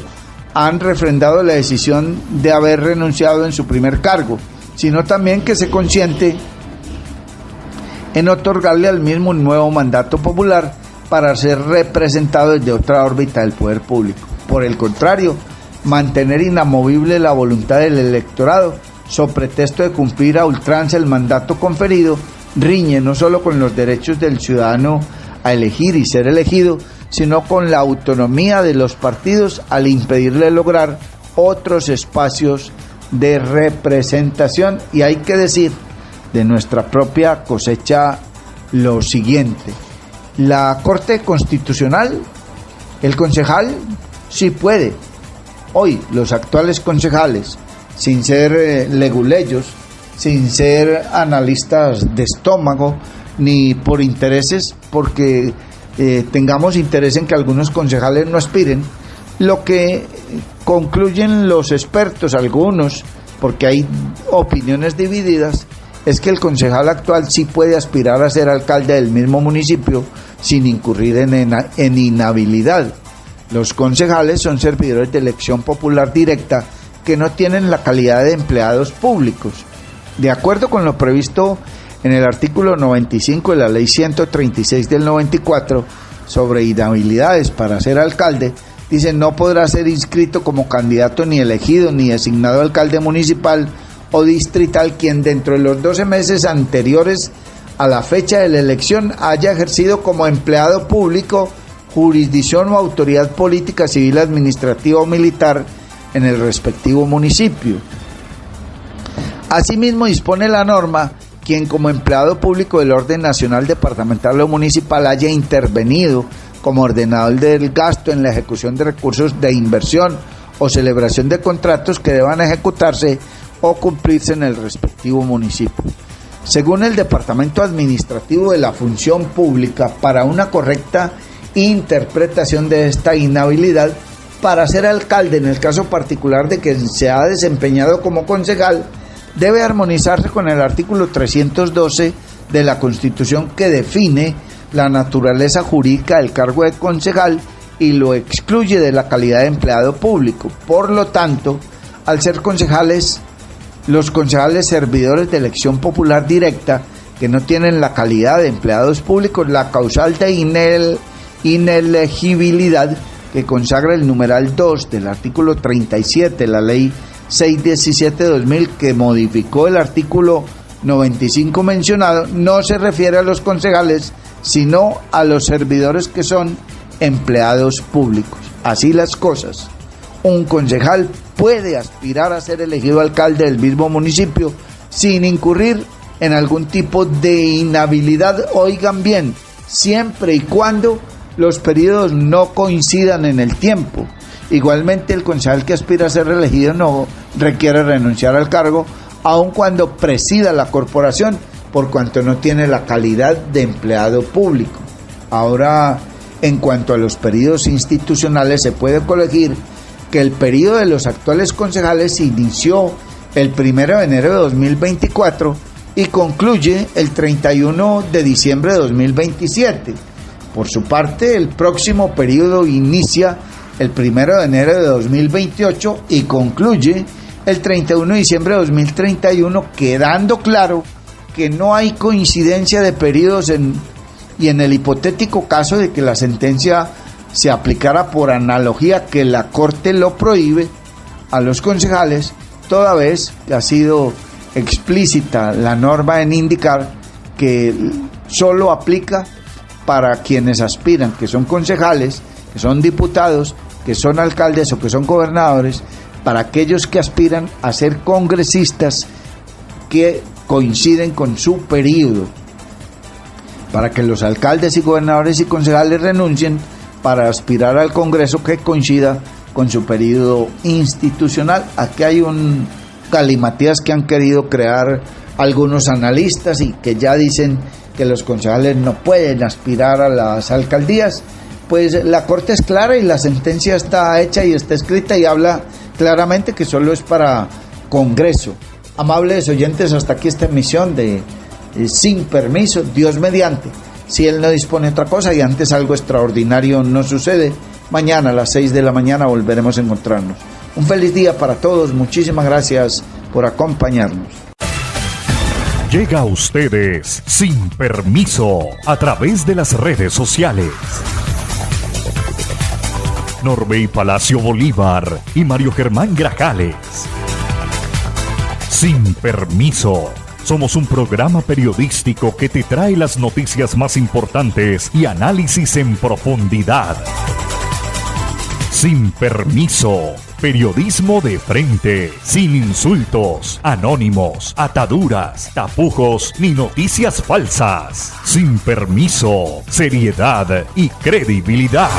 han refrendado la decisión de haber renunciado en su primer cargo, sino también que se consiente en otorgarle al mismo un nuevo mandato popular para ser representado desde otra órbita del poder público. Por el contrario, mantener inamovible la voluntad del electorado, so pretexto de cumplir a ultranza el mandato conferido, riñe no solo con los derechos del ciudadano a elegir y ser elegido, sino con la autonomía de los partidos al impedirle lograr otros espacios de representación. Y hay que decir de nuestra propia cosecha lo siguiente: la Corte Constitucional, el concejal sí puede. Hoy los actuales concejales, sin ser leguleyos, sin ser analistas de estómago, ni por intereses, porque tengamos interés en que algunos concejales no aspiren, lo que concluyen los expertos, algunos, porque hay opiniones divididas, es que el concejal actual sí puede aspirar a ser alcalde del mismo municipio sin incurrir en inhabilidad. Los concejales son servidores de elección popular directa que no tienen la calidad de empleados públicos. De acuerdo con lo previsto en el artículo 95 de la Ley 136 del 94 sobre inhabilidades para ser alcalde, dice: no podrá ser inscrito como candidato ni elegido ni designado alcalde municipal o distrital quien dentro de los 12 meses anteriores a la fecha de la elección haya ejercido como empleado público, jurisdicción o autoridad política, civil, administrativa o militar en el respectivo municipio. Asimismo, dispone la norma quien como empleado público del orden nacional, departamental o municipal haya intervenido como ordenador del gasto en la ejecución de recursos de inversión o celebración de contratos que deban ejecutarse o cumplirse en el respectivo municipio. Según el Departamento Administrativo de la Función Pública, para una correcta interpretación de esta inhabilidad para ser alcalde, en el caso particular de quien se ha desempeñado como concejal, debe armonizarse con el artículo 312 de la Constitución, que define la naturaleza jurídica del cargo de concejal y lo excluye de la calidad de empleado público. Por lo tanto, al ser concejales, los concejales servidores de elección popular directa que no tienen la calidad de empleados públicos, la causal de inelegibilidad que consagra el numeral 2 del artículo 37 de la Ley 617/2000, que modificó el artículo 95 mencionado, no se refiere a los concejales, sino a los servidores que son empleados públicos. Así las cosas, un concejal puede aspirar a ser elegido alcalde del mismo municipio sin incurrir en algún tipo de inhabilidad, oigan bien, siempre y cuando los periodos no coincidan en el tiempo. Igualmente, el concejal que aspira a ser reelegido no requiere renunciar al cargo, aun cuando presida la corporación, por cuanto no tiene la calidad de empleado público. Ahora, en cuanto a los periodos institucionales, se puede colegir que el periodo de los actuales concejales inició el 1 de enero de 2024 y concluye el 31 de diciembre de 2027. Por su parte, el próximo periodo inicia el 1 de enero de 2028 y concluye el 31 de diciembre de 2031, quedando claro que no hay coincidencia de periodos y en el hipotético caso de que la sentencia se aplicara por analogía, que la Corte lo prohíbe a los concejales, toda vez que ha sido explícita la norma en indicar que solo aplica para quienes aspiran, que son concejales, que son diputados, que son alcaldes o que son gobernadores, para aquellos que aspiran a ser congresistas que coinciden con su periodo, para que los alcaldes y gobernadores y concejales renuncien para aspirar al Congreso que coincida con su periodo institucional. Aquí hay un galimatías que han querido crear algunos analistas y que ya dicen que los concejales no pueden aspirar a las alcaldías. Pues la Corte es clara y la sentencia está hecha y está escrita y habla claramente que solo es para Congreso. Amables oyentes, hasta aquí esta emisión de Sin Permiso, Dios mediante. Si Él no dispone otra cosa y antes algo extraordinario no sucede, Mañana a las 6 de la mañana volveremos a encontrarnos. Un feliz día para todos. Muchísimas gracias por acompañarnos. Llega a ustedes Sin Permiso a través de las redes sociales. Norbey Palacio Bolívar y Mario Germán Grajales. Sin Permiso. Somos un programa periodístico que te trae las noticias más importantes y análisis en profundidad. Sin Permiso. Periodismo de frente, sin insultos, anónimos, ataduras, tapujos ni noticias falsas. Sin Permiso. Seriedad y credibilidad.